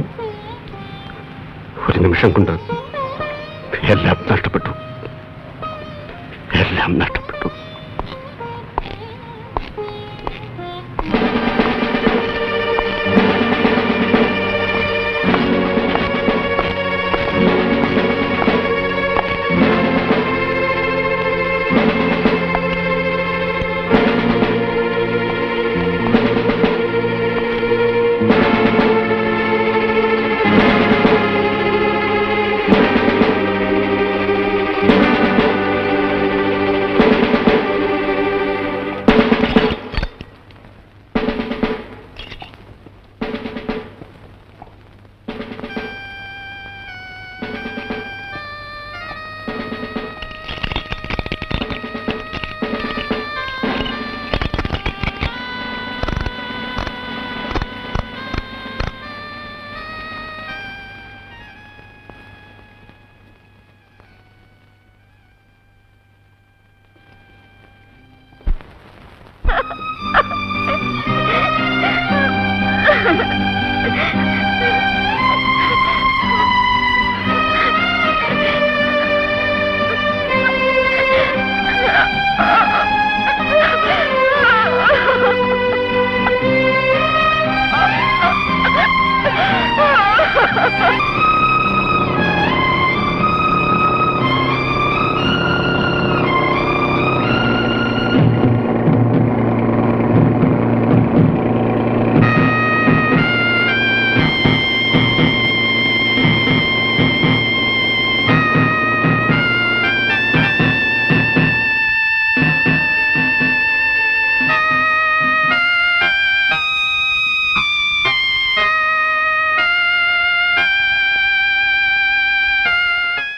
ഒരു നിമിഷം കൊണ്ട് എല്ലാം നഷ്ടപ്പെട്ടു. എല്ലാം നഷ്ടപ്പെട്ടു.